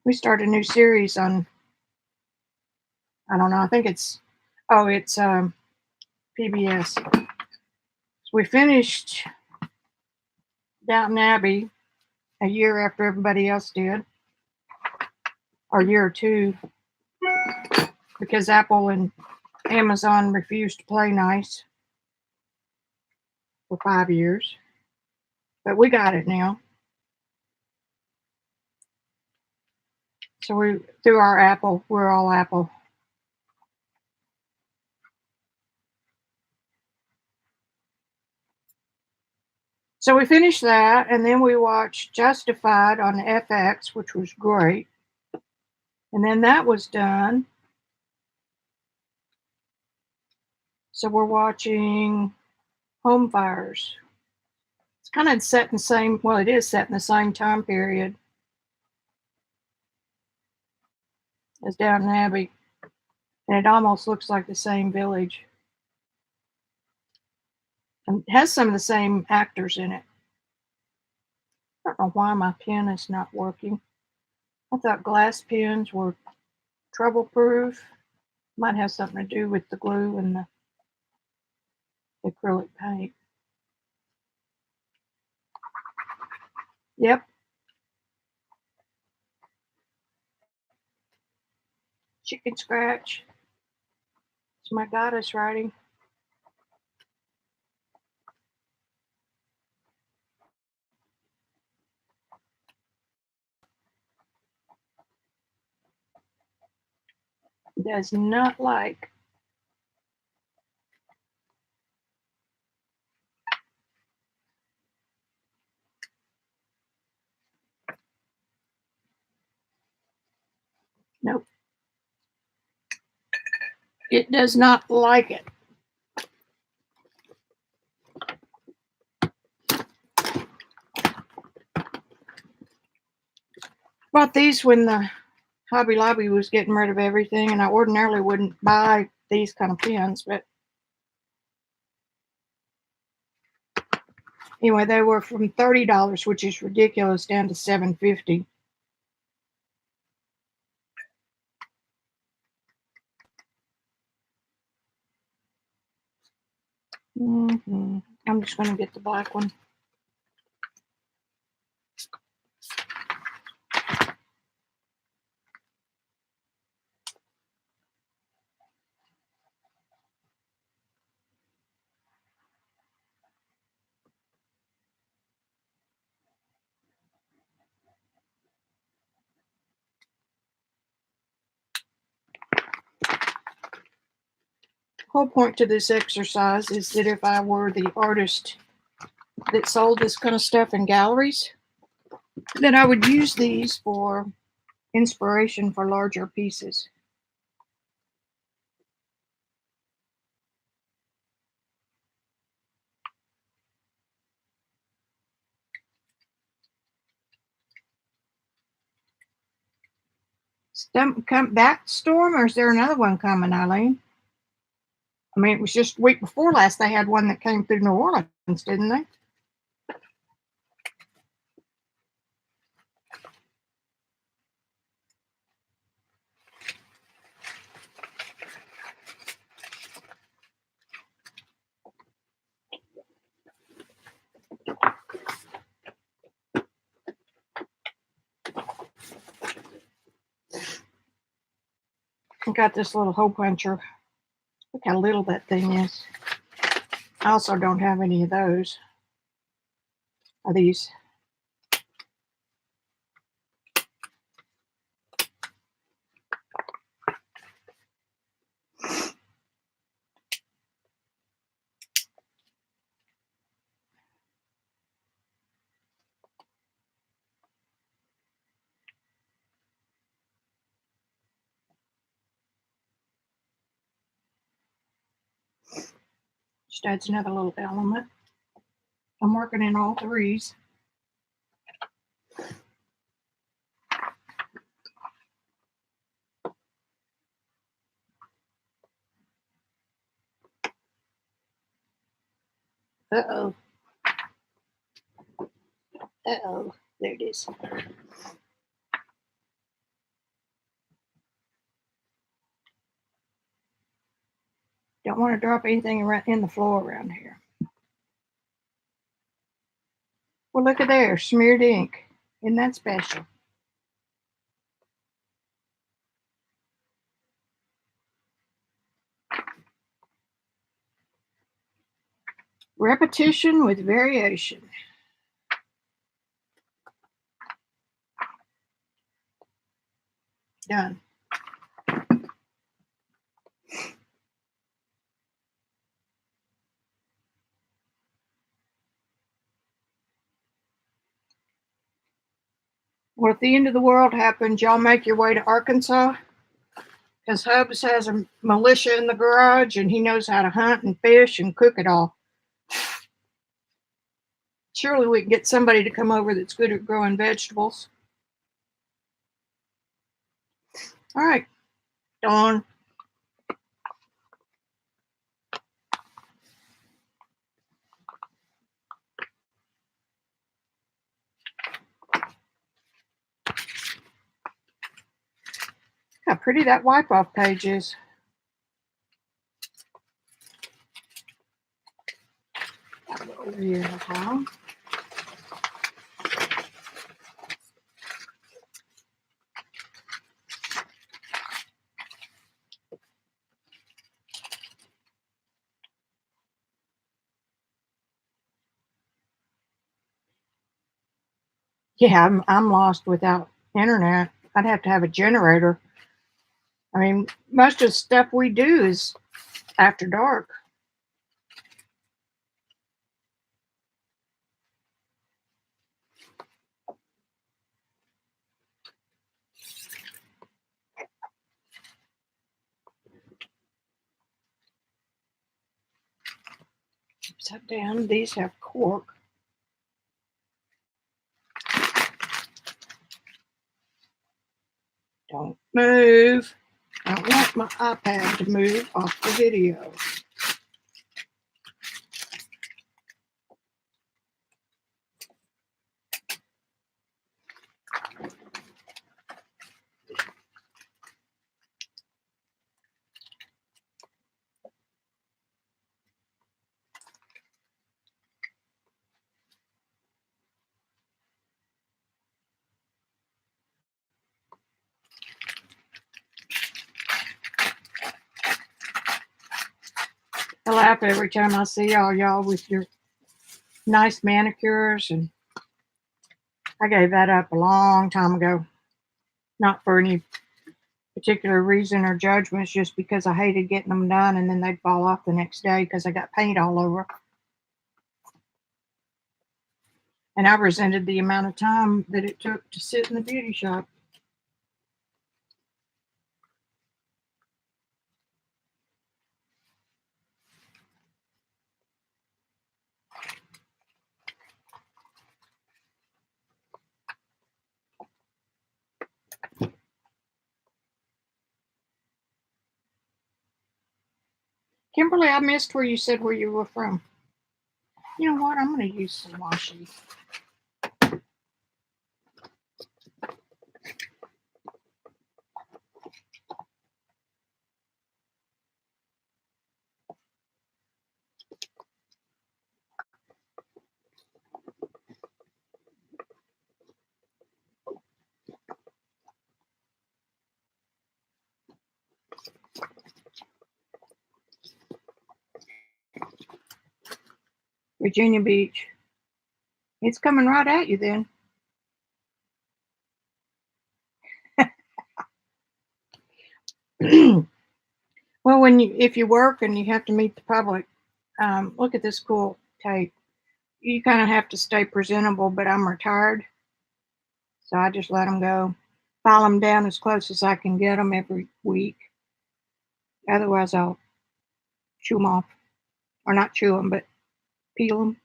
We start a new series on, I don't know, I think it's PBS. So we finished Downton Abbey a year after everybody else did, or a year or two, because Apple and Amazon refused to play nice for 5 years. But we got it now. So we, through our Apple, we're all Apple. So we finished that, and then we watched Justified on FX, which was great. And then that was done. So we're watching Home Fires. It's kind of set in the same, well, it is set in the same time period as Downton Abbey. And it almost looks like the same village. And it has some of the same actors in it. I don't know why my pen is not working. I thought glass pens were trouble proof. Might have something to do with the glue and the acrylic paint. Yep. Chicken scratch. It's my goddess writing. Does not like. Nope. It does not like it. Bought these when the Hobby Lobby was getting rid of everything, and I ordinarily wouldn't buy these kind of pens, but anyway, they were from $30, which is ridiculous, down to $7.50. I'm just going to get the black one. Whole point to this exercise is that if I were the artist that sold this kind of stuff in galleries, then I would use these for inspiration for larger pieces. Come back, Storm, or is there another one coming, Eileen? I mean, it was just week before last they had one that came through New Orleans, didn't they? I got this little hole puncher. Look how little that thing is. I also don't have any of those. Are these? Just adds another little element. I'm working in all threes. Uh-oh. Uh-oh. There it is. Don't want to drop anything around in the floor around here. Well, look at there. Smeared ink. Isn't that special? Repetition with variation. Done. Well, if the end of the world happens, y'all make your way to Arkansas, because Hubs has a militia in the garage and he knows how to hunt and fish and cook it all. Surely we can get somebody to come over that's good at growing vegetables. All right, Dawn. How pretty that wipe-off page is. Over here, okay. Yeah, I'm lost without internet. I'd have to have a generator. I mean, most of the stuff we do is after dark. Upside down. These have cork. Don't move. I don't want my iPad to move off the video. I laugh every time I see all y'all with your nice manicures, and I gave that up a long time ago. Not for any particular reason or judgments, just because I hated getting them done and then they'd fall off the next day because I got paint all over. And I resented the amount of time that it took to sit in the beauty shop. Kimberly, I missed where you said where you were from. You know what? I'm going to use some washi. Virginia Beach. It's coming right at you then. Well, if you work and you have to meet the public, look at this cool tape. You kind of have to stay presentable, but I'm retired, so I just let them go. File them down as close as I can get them every week. Otherwise, I'll chew them off, or not chew them, but peel them.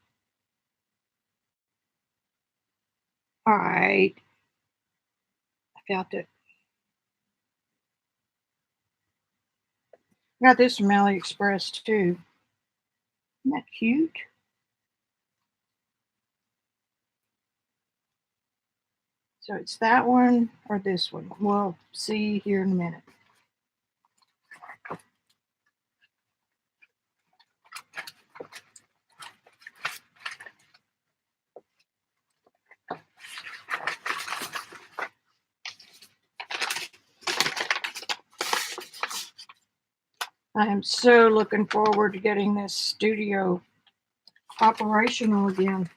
All right, I felt it. I got this from AliExpress too. Isn't that cute? So it's that one or this one. We'll see here in a minute. I am so looking forward to getting this studio operational again.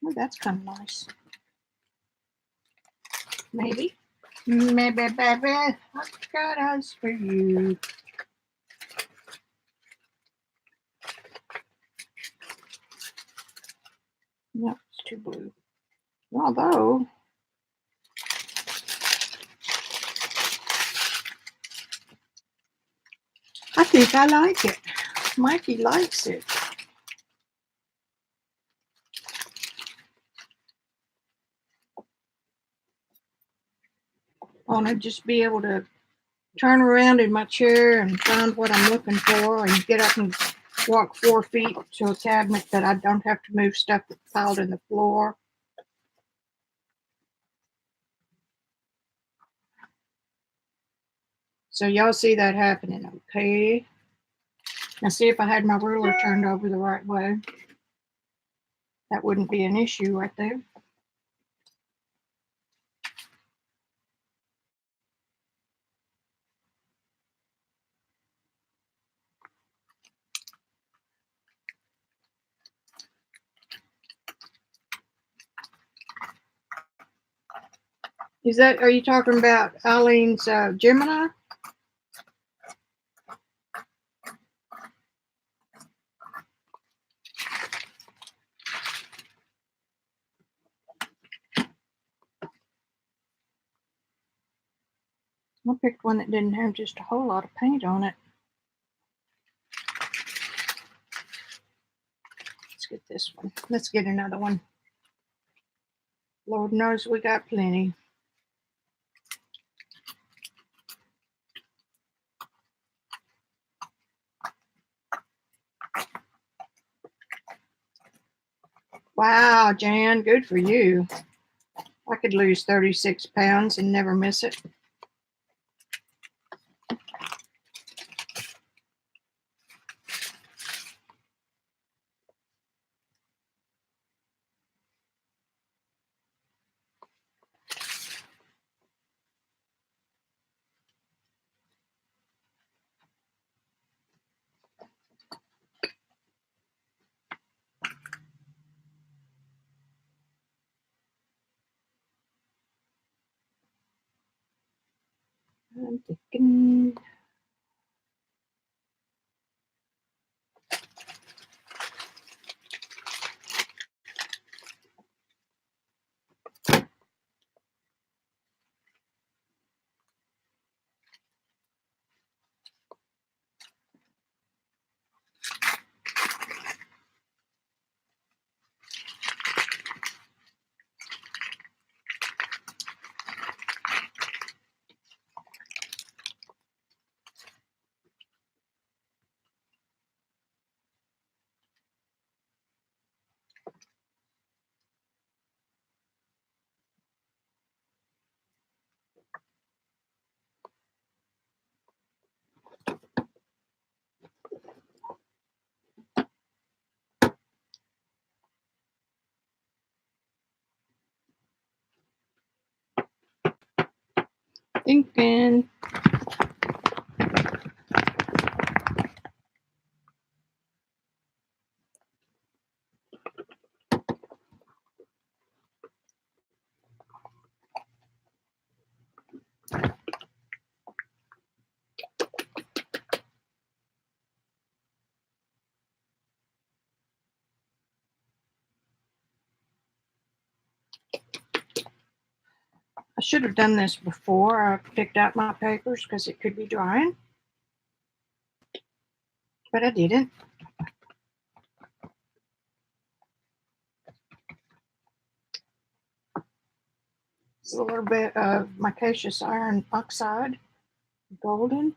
Oh, that's kind of nice. Maybe. Maybe, baby. I've got eyes for you. No, it's too blue. Although, I think I like it. Mikey likes it. I want to just be able to turn around in my chair and find what I'm looking for and get up and walk 4 feet to a cabinet that I don't have to move stuff that's piled in the floor. So y'all see that happening, okay? Now see if I had my ruler turned over the right way. That wouldn't be an issue right there. Are you talking about Eileen's Gemini? I picked one that didn't have just a whole lot of paint on it. Let's get this one. Let's get another one. Lord knows we got plenty. Wow, Jan, good for you. I could lose 36 pounds and never miss it. I'm thinking. I should have done this before I picked out my papers because it could be drying, but I didn't. It's a little bit of micaceous iron oxide, golden.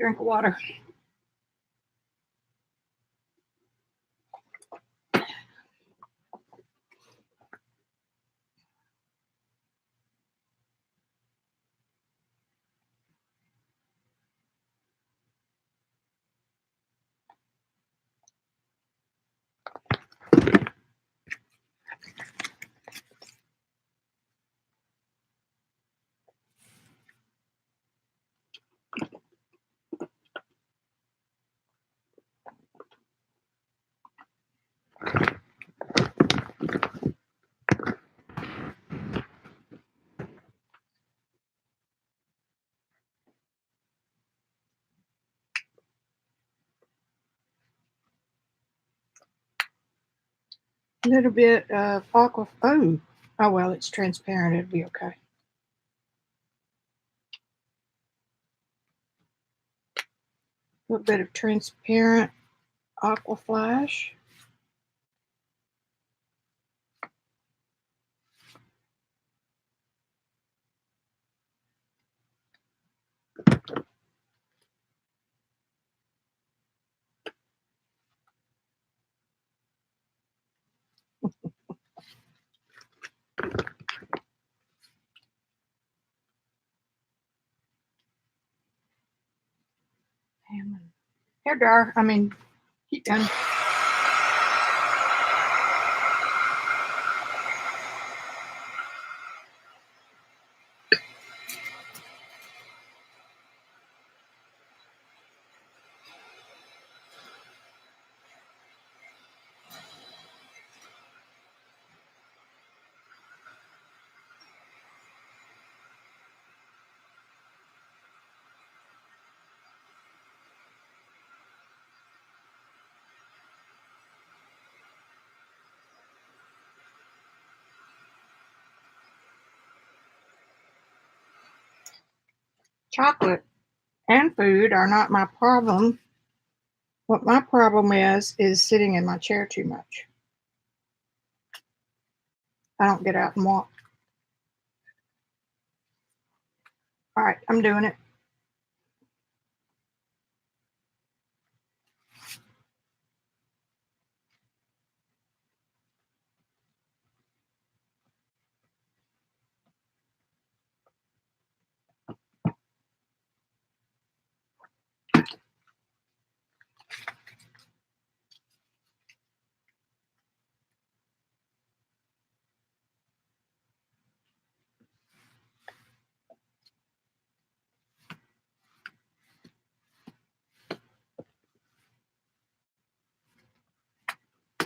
drink of water. A little bit of aqua. Oh well, it's transparent. It'll be okay. A little bit of transparent aqua flash. Hair dryer. I mean, heat gun. Chocolate and food are not my problem. What my problem is sitting in my chair too much. I don't get out and walk. All right, I'm doing it.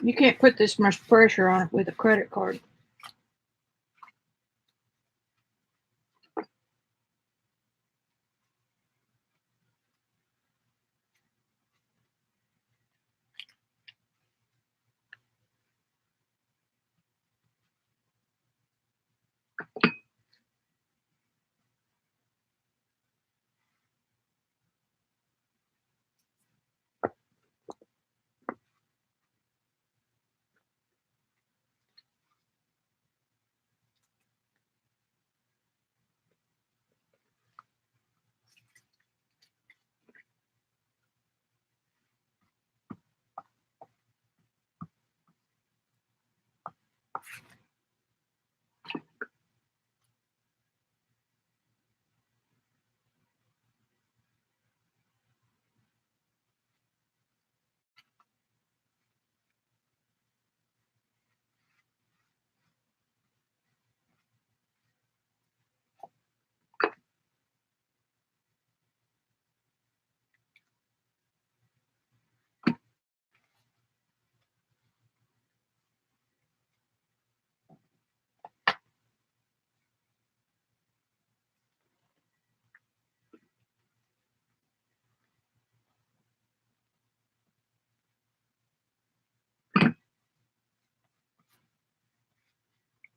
You can't put this much pressure on it with a credit card.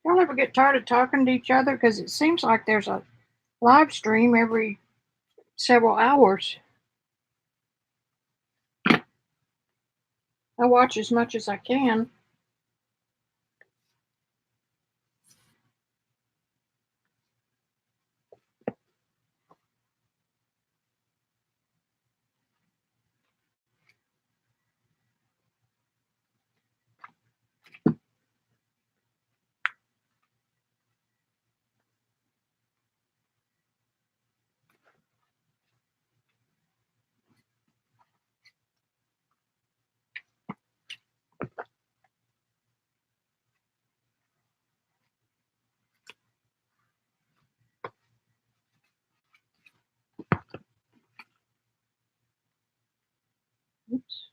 Y'all ever get tired of talking to each other? Because it seems like there's a live stream every several hours. I watch as much as I can. Oops.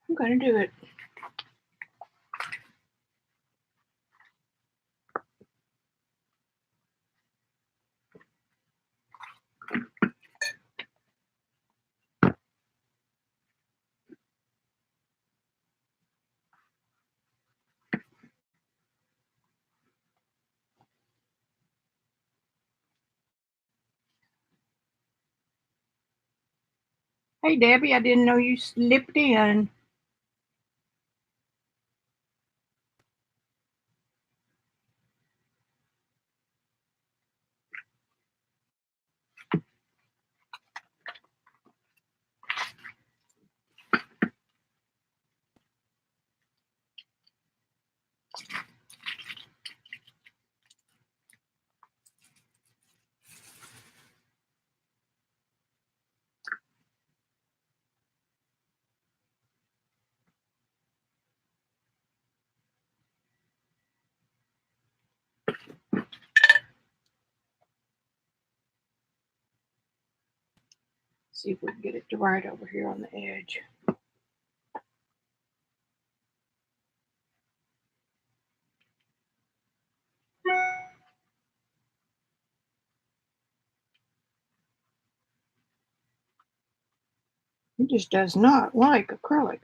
I'm going to do it. Hey, Debbie, I didn't know you slipped in. See if we can get it to right over here on the edge. It just does not like acrylic.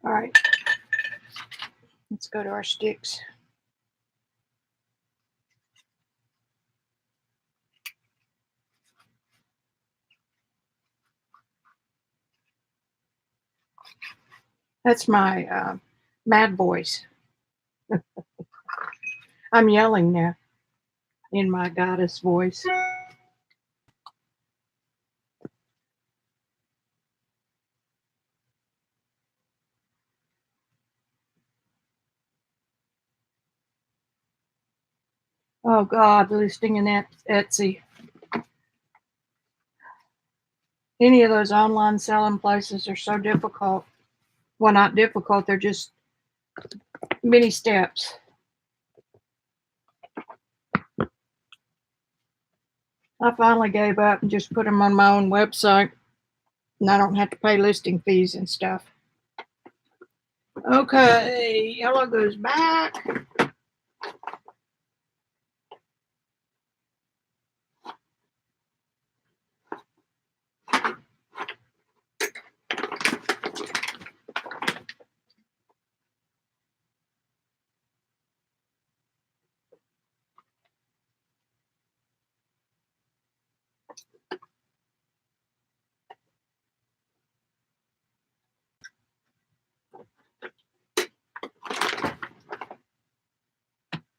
All right, let's go to our sticks. That's my mad voice. I'm yelling now in my goddess voice. Oh God, listing in Etsy. Any of those online selling places are so difficult. Well, not difficult, they're just many steps. I finally gave up and just put them on my own website, and I don't have to pay listing fees and stuff. Okay, yellow goes back.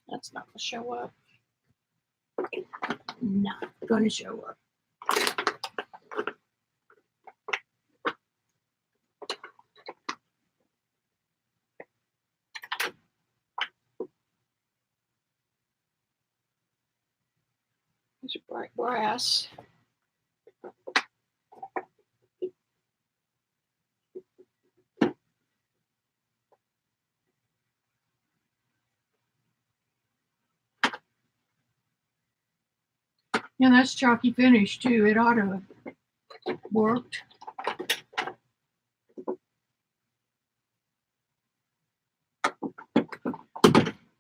That's not gonna show up. Not gonna show up. There's a bright brass. Yeah, that's chalky finish too. It ought to have worked.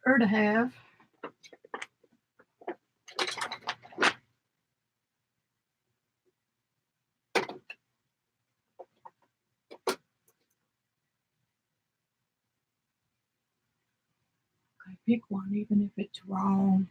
Or to have. Okay, pick one, even if it's wrong.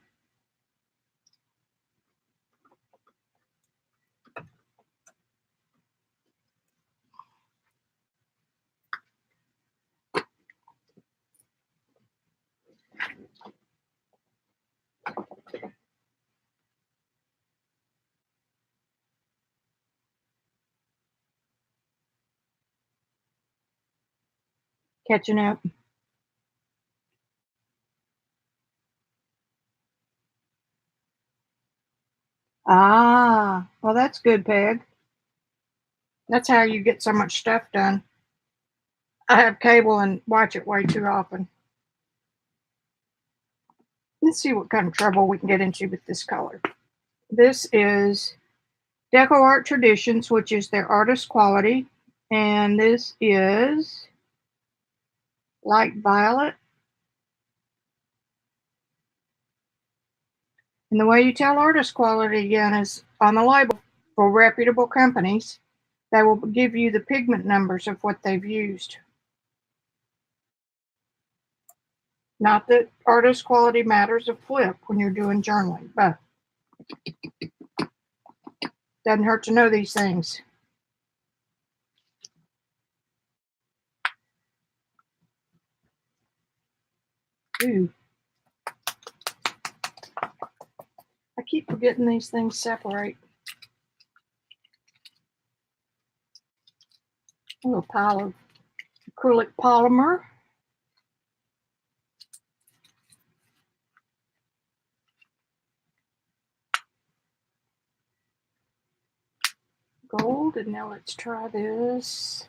Catching up. Ah, well, that's good, Peg. That's how you get so much stuff done. I have cable and watch it way too often. Let's see what kind of trouble we can get into with this color. This is Deco Art Traditions, which is their artist quality. And this is Light Violet. And the way you tell artist quality again is on the label. For reputable companies, they will give you the pigment numbers of what they've used. Not that artist quality matters a flip when you're doing journaling, but doesn't hurt to know these things. Ooh. I keep forgetting these things separate. A little pile of acrylic polymer. Gold, and now let's try this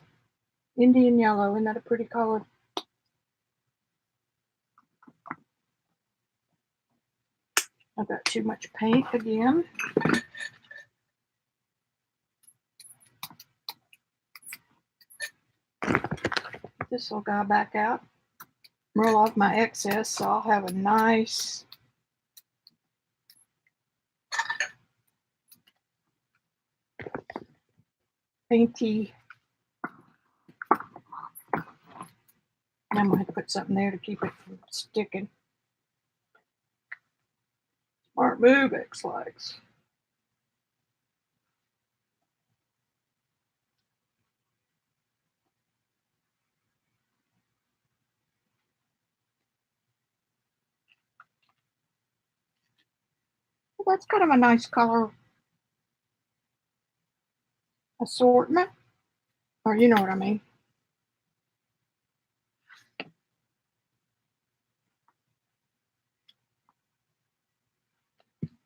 Indian yellow. Isn't that a pretty color? I've got too much paint again. This little guy back out. Roll off my excess so I'll have a nice painty. I'm going to put something there to keep it from sticking. Smart move, X-Lax. Well, that's kind of a nice color assortment. Or you know what I mean.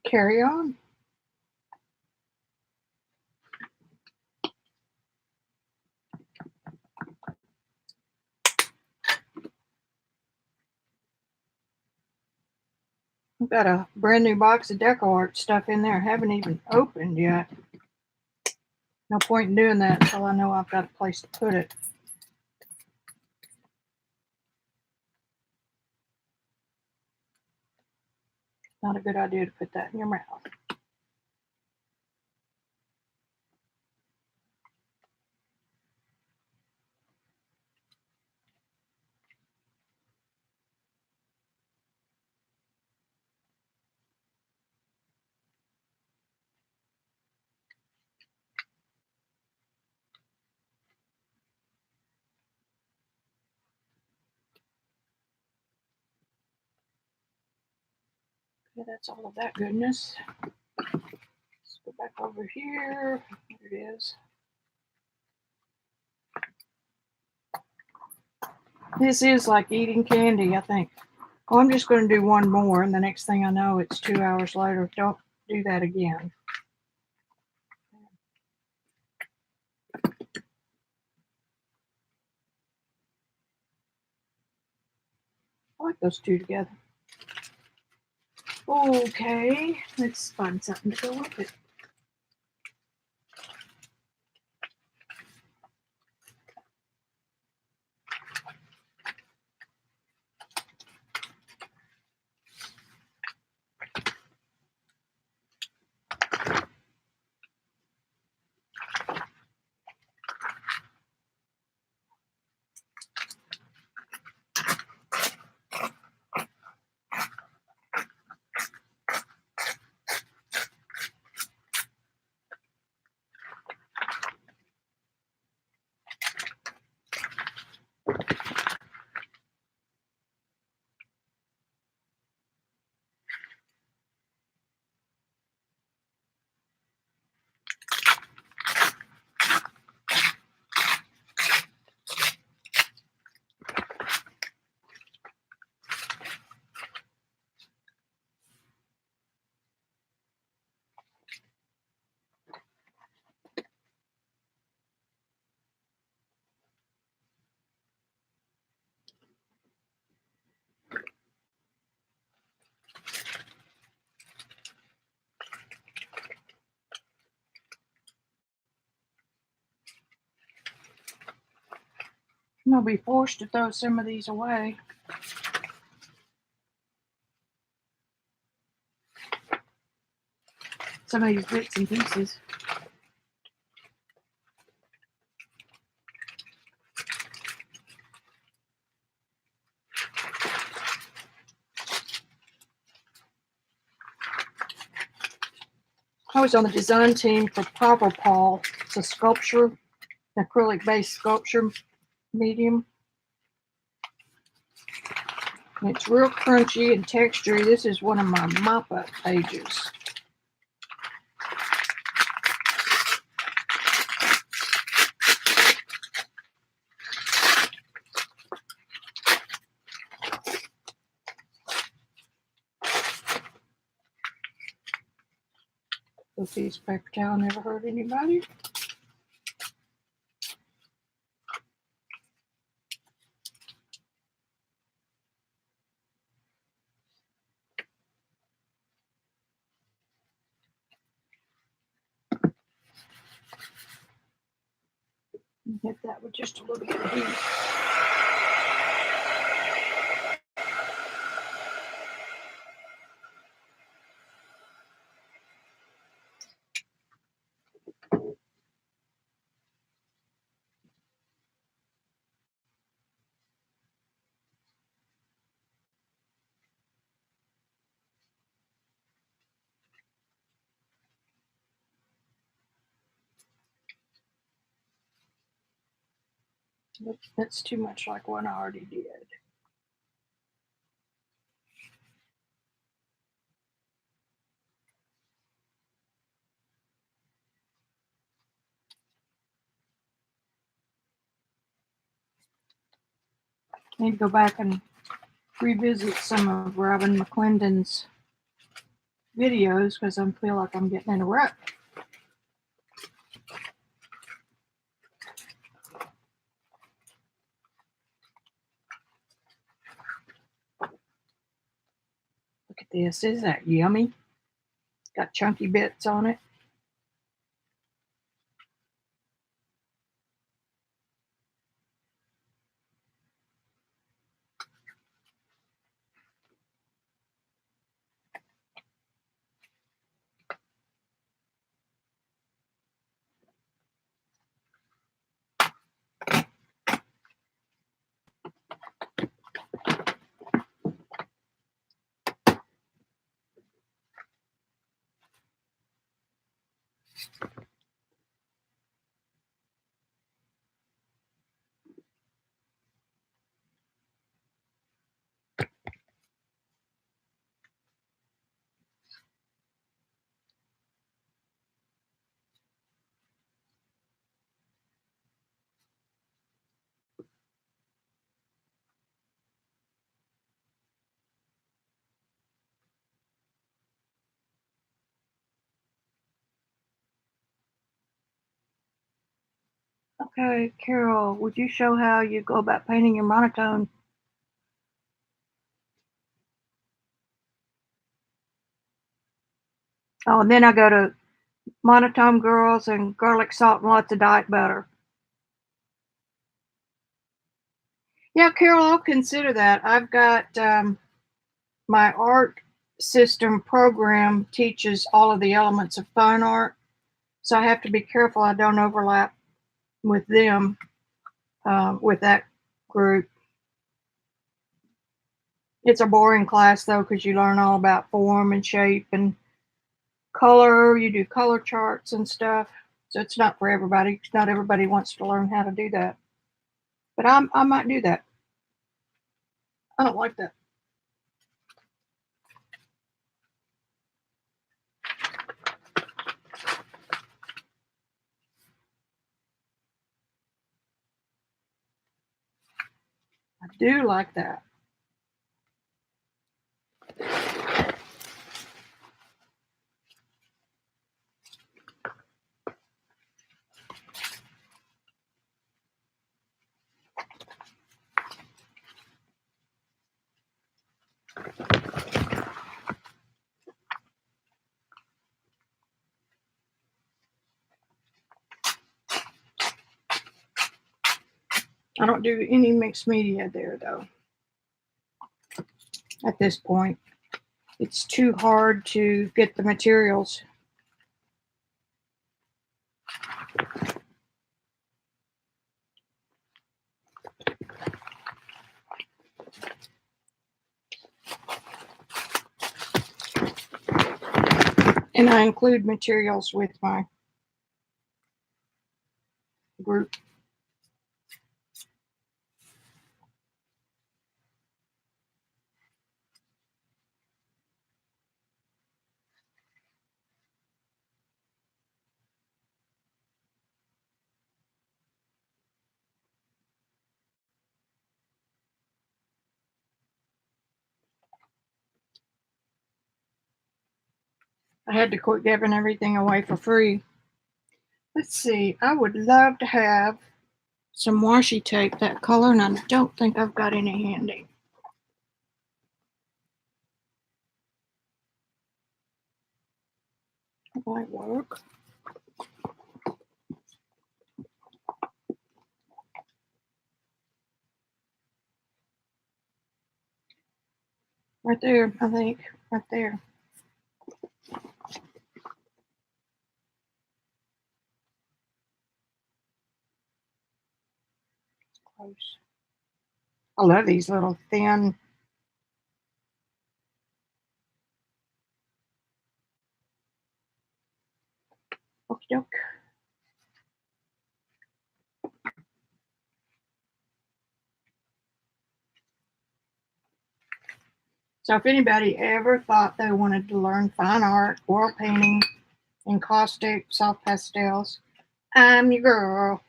Carry on. I've got a brand new box of Deco Art stuff in there. I haven't even opened yet. No point in doing that until I know I've got a place to put it. Not a good idea to put that in your mouth. Okay, that's all of that goodness. Let's go back over here. There it is. This is like eating candy, I think. Oh, I'm just going to do one more, and the next thing I know, it's 2 hours later. Don't do that again. I like those two together. Okay, let's find something to go with it. I'm going to be forced to throw some of these away. Some of these bits and pieces. I was on the design team for Proper Paul. It's a sculpture, acrylic-based sculpture medium. And it's real crunchy and textury. This is one of my mop-up pages. This piece of paper towel never hurt anybody. Hit that with just a little bit of heat. That's too much like one I already did. I need to go back and revisit some of Robin McClendon's videos because I feel like I'm getting in a rut. Look at this. Is that yummy? Got chunky bits on it. Okay, Carol, would you show how you go about painting your monotone? Oh, and then I go to monotone girls and garlic salt and lots of diet butter. Yeah, Carol, I'll consider that. I've got my art system program teaches all of the elements of fine art, so I have to be careful I don't overlap with them, with that group. It's a boring class though because you learn all about form and shape and color. You do color charts and stuff, so it's not for everybody. Not everybody wants to learn how to do that, but I might do that. I don't like that. I do like that. I don't do any mixed media there though. At this point, it's too hard to get the materials. And I include materials with my group. I had to quit giving everything away for free. Let's see, I would love to have some washi tape that color, and I don't think I've got any handy. That might work. Right there, I think. Right there. Close. I love these little thin. Okie doke. So if anybody ever thought they wanted to learn fine art, oil painting, encaustic, soft pastels, I'm your girl.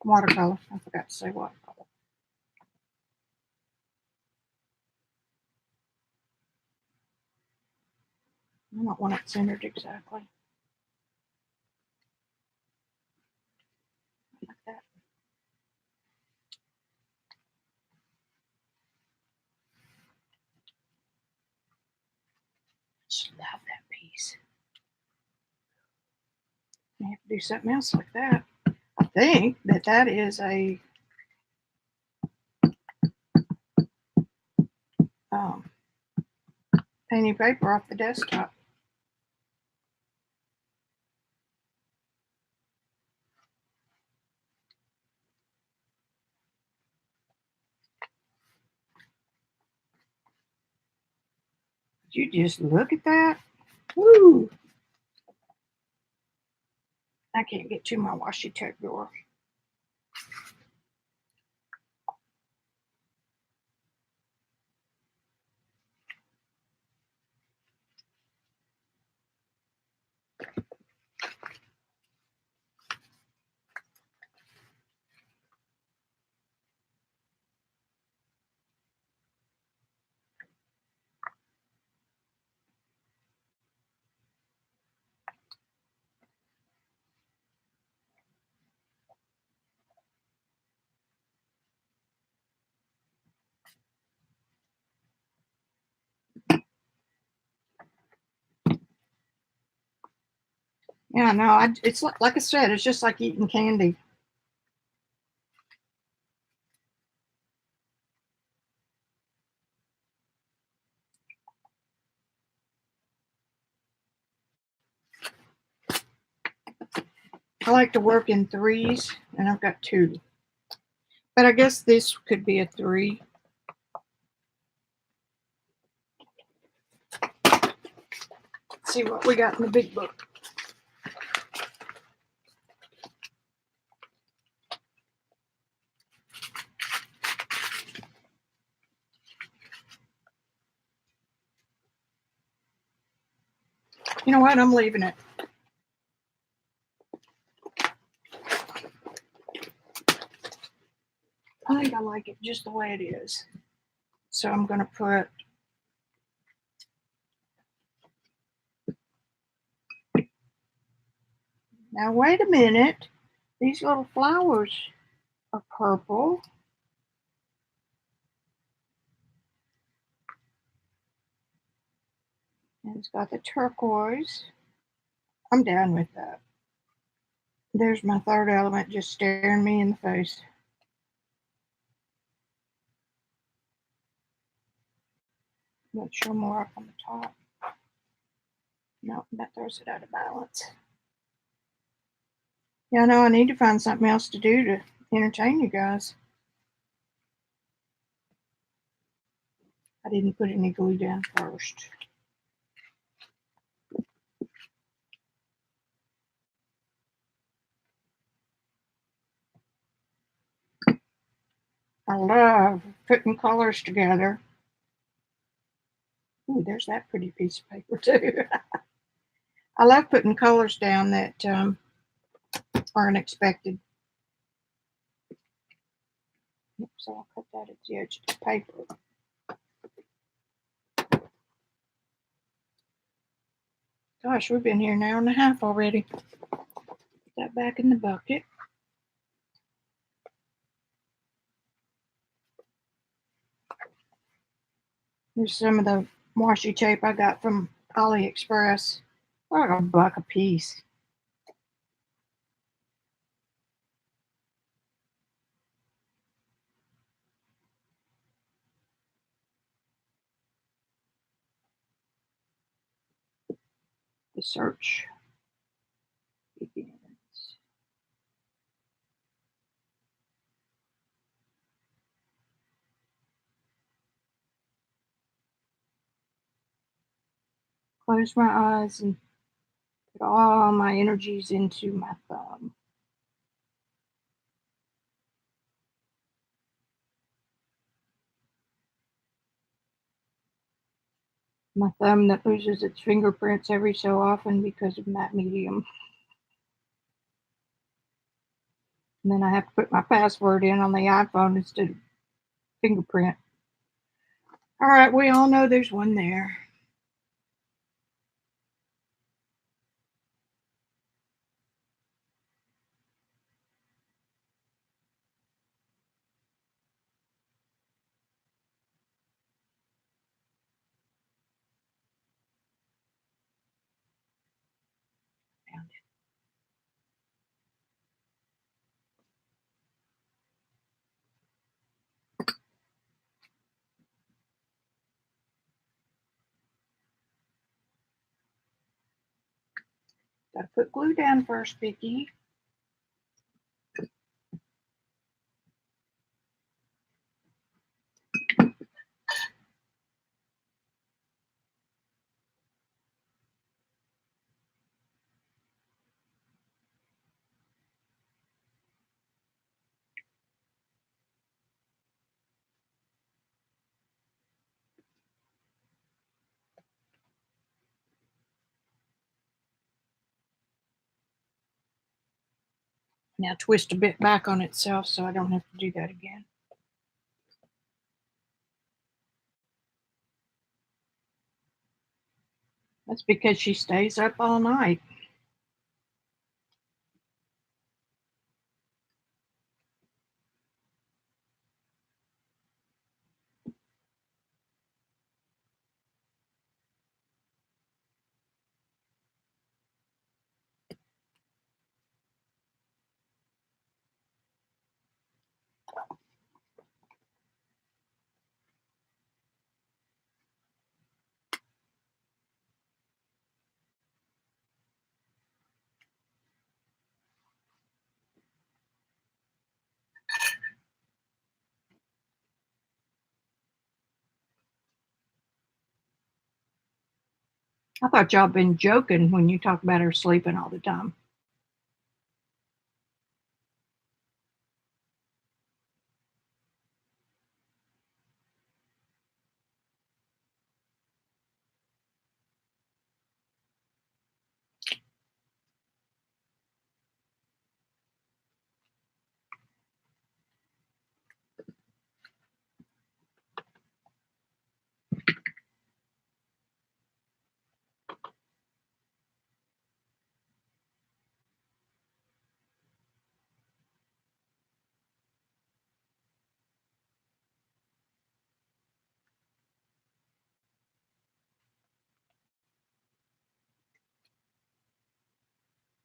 Watercolor. I forgot to say watercolor. I don't want it centered exactly. Like that. Just love that piece. I have to do something else like that. I think that is a um, painting paper off the desktop. Did you just look at that? Woo! I can't get to my washi tape drawer. Yeah, no, it's like I said, it's just like eating candy. I like to work in threes, and I've got two. But I guess this could be a three. Let's see what we got in the big book. You know what? I'm leaving it. I think I like it just the way it is. So I'm going to put now wait a minute. These little flowers are purple. And it's got the turquoise. I'm down with that. There's my third element just staring me in the face. Let's show more up on the top. No, that throws it out of balance. Yeah, I know I need to find something else to do to entertain you guys. I didn't put any glue down first. I love putting colors together. Ooh, there's that pretty piece of paper too. I love putting colors down that are unexpected. So I'll cut that at the edge of the paper. Gosh, we've been here an hour and a half already. Put that back in the bucket. There's some of the washi tape I got from AliExpress. Like $1 a piece. The search begins. Close my eyes and put all my energies into my thumb. My thumb that loses its fingerprints every so often because of matte medium. And then I have to put my password in on the iPhone instead of fingerprint. All right, we all know there's one there. Found it. Gotta put glue down first, Vicki. Now twist a bit back on itself so I don't have to do that again. That's because she stays up all night. I thought y'all been joking when you talk about her sleeping all the time.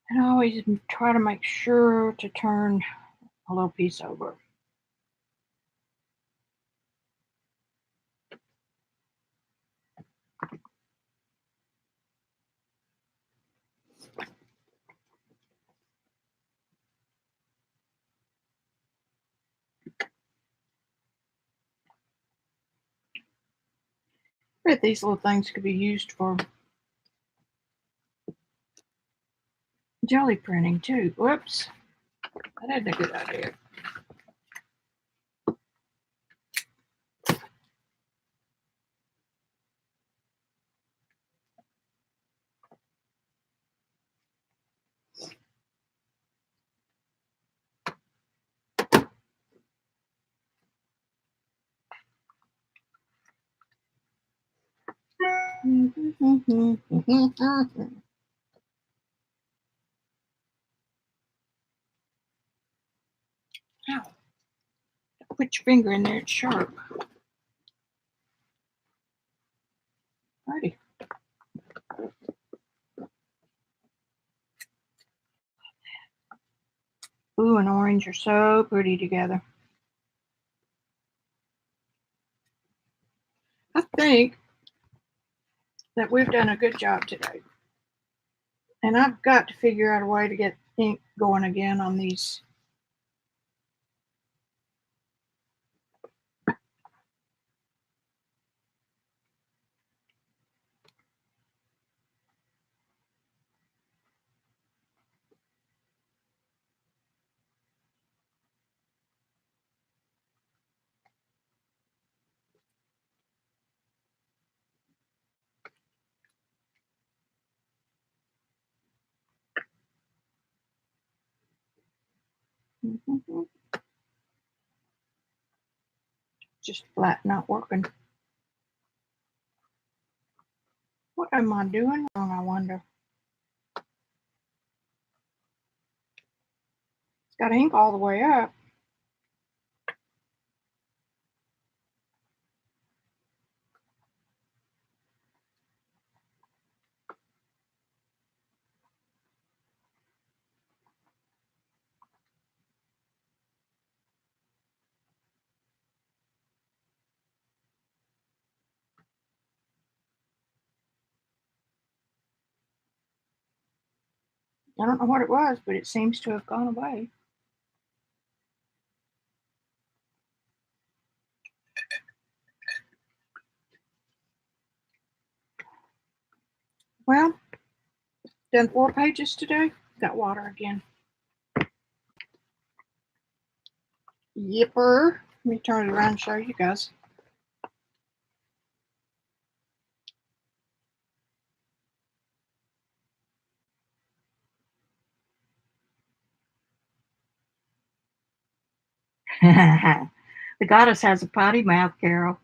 And I always try to make sure to turn a little piece over. I bet these little things could be used for jelly printing too. Whoops, that isn't a good idea. Ow. Put your finger in there, it's sharp. Alrighty. Blue and orange are so pretty together. I think that we've done a good job today. And I've got to figure out a way to get ink going again on these. Just flat not working. What am I doing wrong, I wonder? It's got ink all the way up. I don't know what it was, but it seems to have gone away. Well, done 4 pages today. Got water again. Yipper. Let me turn it around and show you guys. The goddess has a potty mouth, Carol.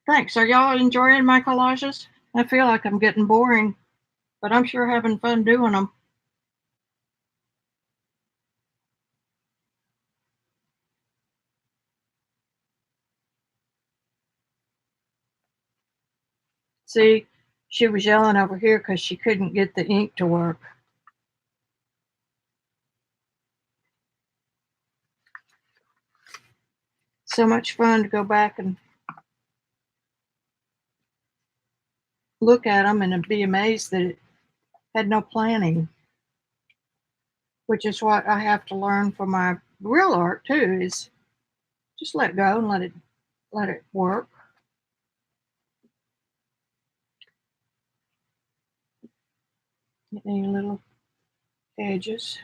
Thanks. Are y'all enjoying my collages? I feel like I'm getting boring, but I'm sure having fun doing them. See, she was yelling over here because she couldn't get the ink to work. So much fun to go back and look at them and be amazed that it had no planning, which is what I have to learn for my real art too, is just let go and let it work. Any little edges.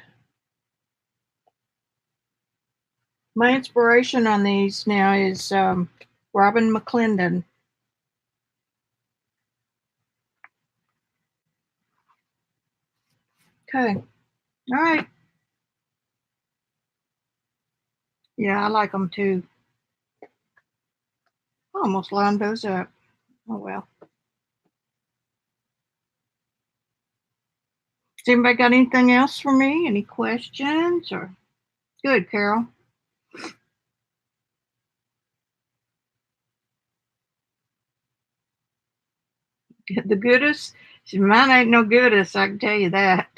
My inspiration on these now is Robin McClendon. Okay. All right. Yeah, I like them too. I almost lined those up. Oh well. Has anybody got anything else for me? Any questions? Or good, Carol. The goodest. Mine ain't no good, as I can tell you that.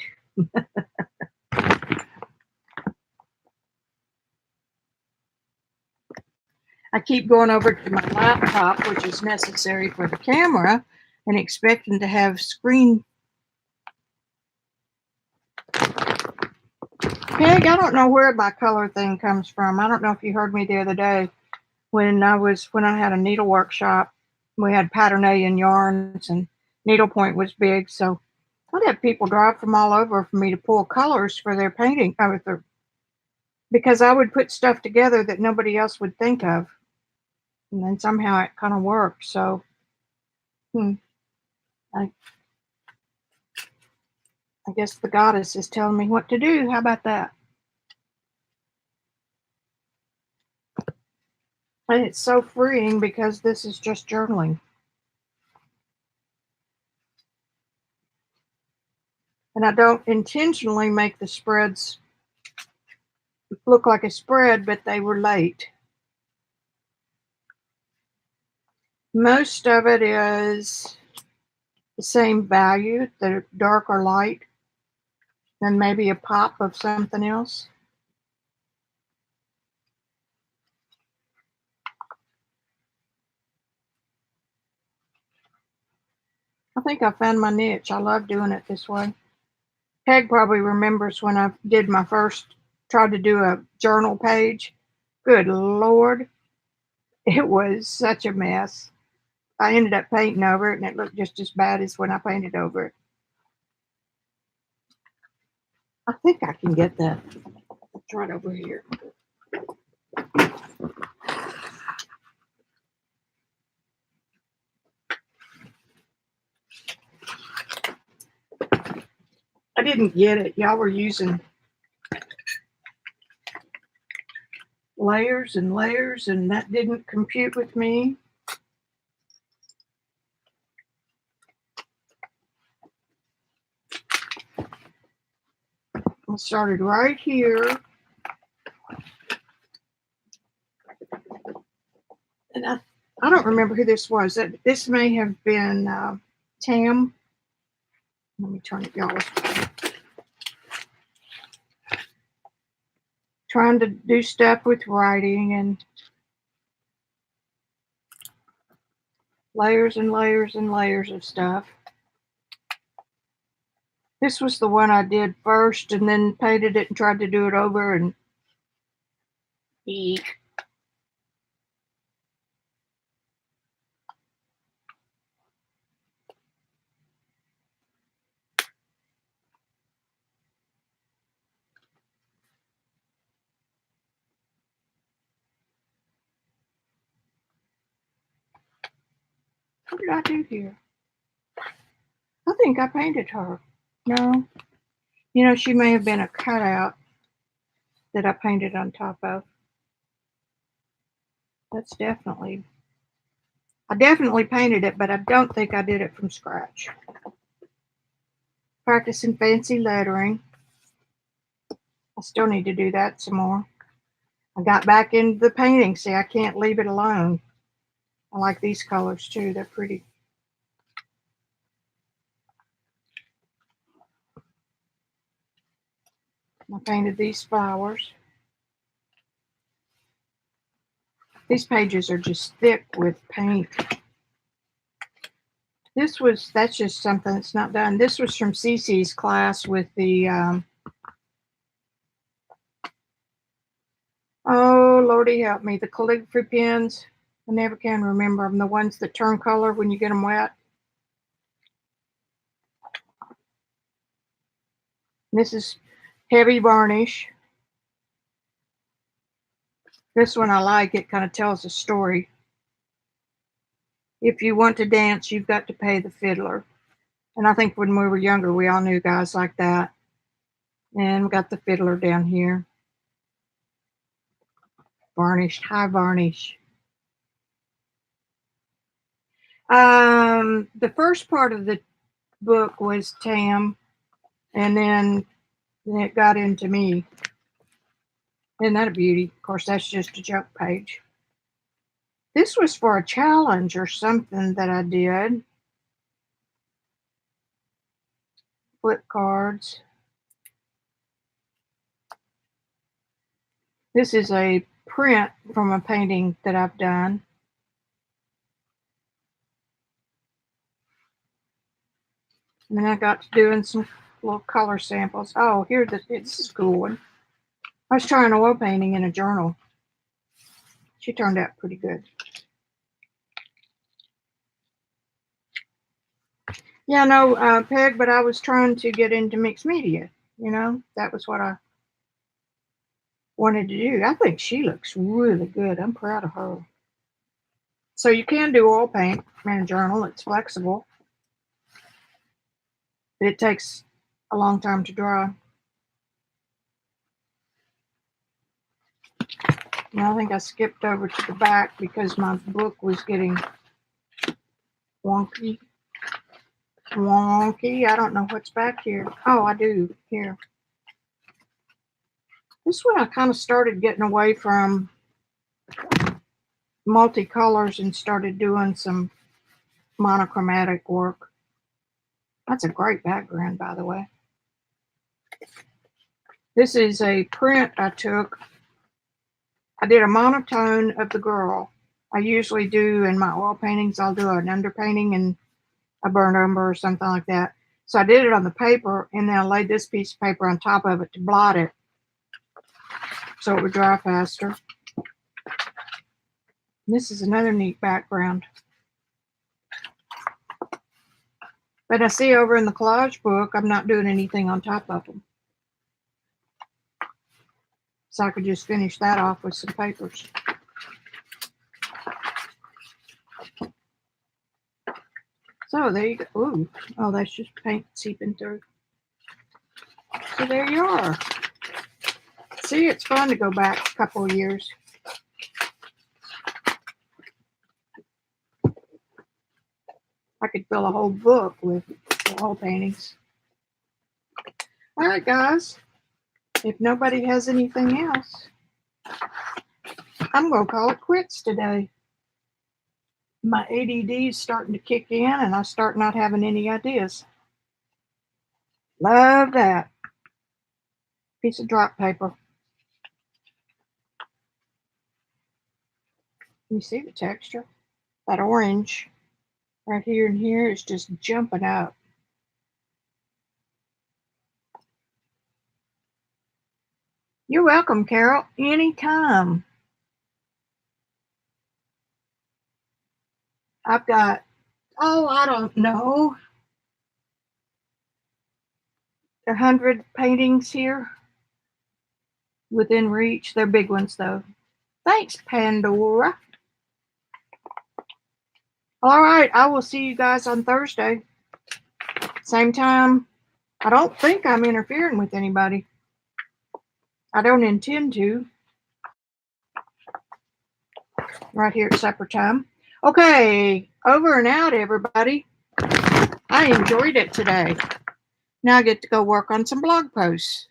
I keep going over to my laptop, which is necessary for the camera, and expecting to have screen. Peg, I don't know where my color thing comes from. I don't know if you heard me the other day when I had a needle workshop. We had Paternalian yarns and needlepoint was big, so I'd have people drive from all over for me to pull colors for their painting, because I would put stuff together that nobody else would think of, and then somehow it kind of worked. So, I, I guess the goddess is telling me what to do. How about that? And it's so freeing because this is just journaling. And I don't intentionally make the spreads look like a spread, but they were late. Most of it is the same value, the dark or light, and maybe a pop of something else. I think I found my niche. I love doing it this way. Peg probably remembers when I did my first, tried to do a journal page. Good Lord, it was such a mess. I ended up painting over it, and it looked just as bad as when I painted over it. I think I can get that. It's right over here. I didn't get it. Y'all were using layers and layers, and that didn't compute with me. I started right here. And I don't remember who this was. This may have been Tam. Let me turn it, y'all. Trying to do stuff with writing and layers and layers and layers of stuff. This was the one I did first and then painted it and tried to do it over, and eek. What did I do here? I think I painted her. No. You know, she may have been a cutout that I painted on top of. That's definitely, I definitely painted it, but I don't think I did it from scratch. Practicing fancy lettering. I still need to do that some more. I got back into the painting. See, I can't leave it alone. I like these colors too. They're pretty. I painted these flowers. These pages are just thick with paint. That's just something that's not done. This was from Cece's class with the, oh, Lordy help me, the calligraphy pens. I never can remember them, the ones that turn color when you get them wet. This is heavy varnish. This one I like. It kind of tells a story. If you want to dance, you've got to pay the fiddler. And I think when we were younger, we all knew guys like that. And we got the fiddler down here. Varnished, high varnish. The first part of the book was Tam, and then it got into me. Isn't that a beauty? Of course, that's just a junk page. This was for a challenge or something that I did. flip cards. This is a print from a painting that I've done. And then I got to doing some little color samples. Oh, this is a cool one. I was trying oil painting in a journal. She turned out pretty good. Yeah, no, Peg, but I was trying to get into mixed media. You know, that was what I wanted to do. I think she looks really good. I'm proud of her. So you can do oil paint in a journal. It's flexible. But it takes a long time to dry. Now I think I skipped over to the back because my book was getting wonky. I don't know what's back here. Oh, I do. Here. This one I kind of started getting away from multicolors and started doing some monochromatic work. That's a great background, by the way. This is a print I took. I did a monotone of the girl. I usually do in my oil paintings, I'll do an underpainting and a burnt umber or something like that. So I did it on the paper, and then I laid this piece of paper on top of it to blot it so it would dry faster. And this is another neat background. But I see over in the collage book, I'm not doing anything on top of them. So I could just finish that off with some papers. So there you go. Ooh, oh, that's just paint seeping through. So there you are. See, it's fun to go back a couple of years. I could fill a whole book with oil paintings. All right, guys. If nobody has anything else, I'm going to call it quits today. My ADD is starting to kick in, and I start not having any ideas. Love that. Piece of drop paper. You see the texture? That orange right here and here is just jumping up. You're welcome, Carol. Anytime. I've got, I don't know, 100 paintings here within reach. They're big ones, though. Thanks, Pandora. All right, I will see you guys on Thursday. Same time. I don't think I'm interfering with anybody. I don't intend to. Right here at supper time. Okay, over and out, everybody. I enjoyed it today. Now I get to go work on some blog posts.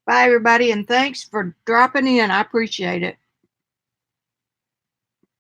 Bye, everybody, and thanks for dropping in. I appreciate it.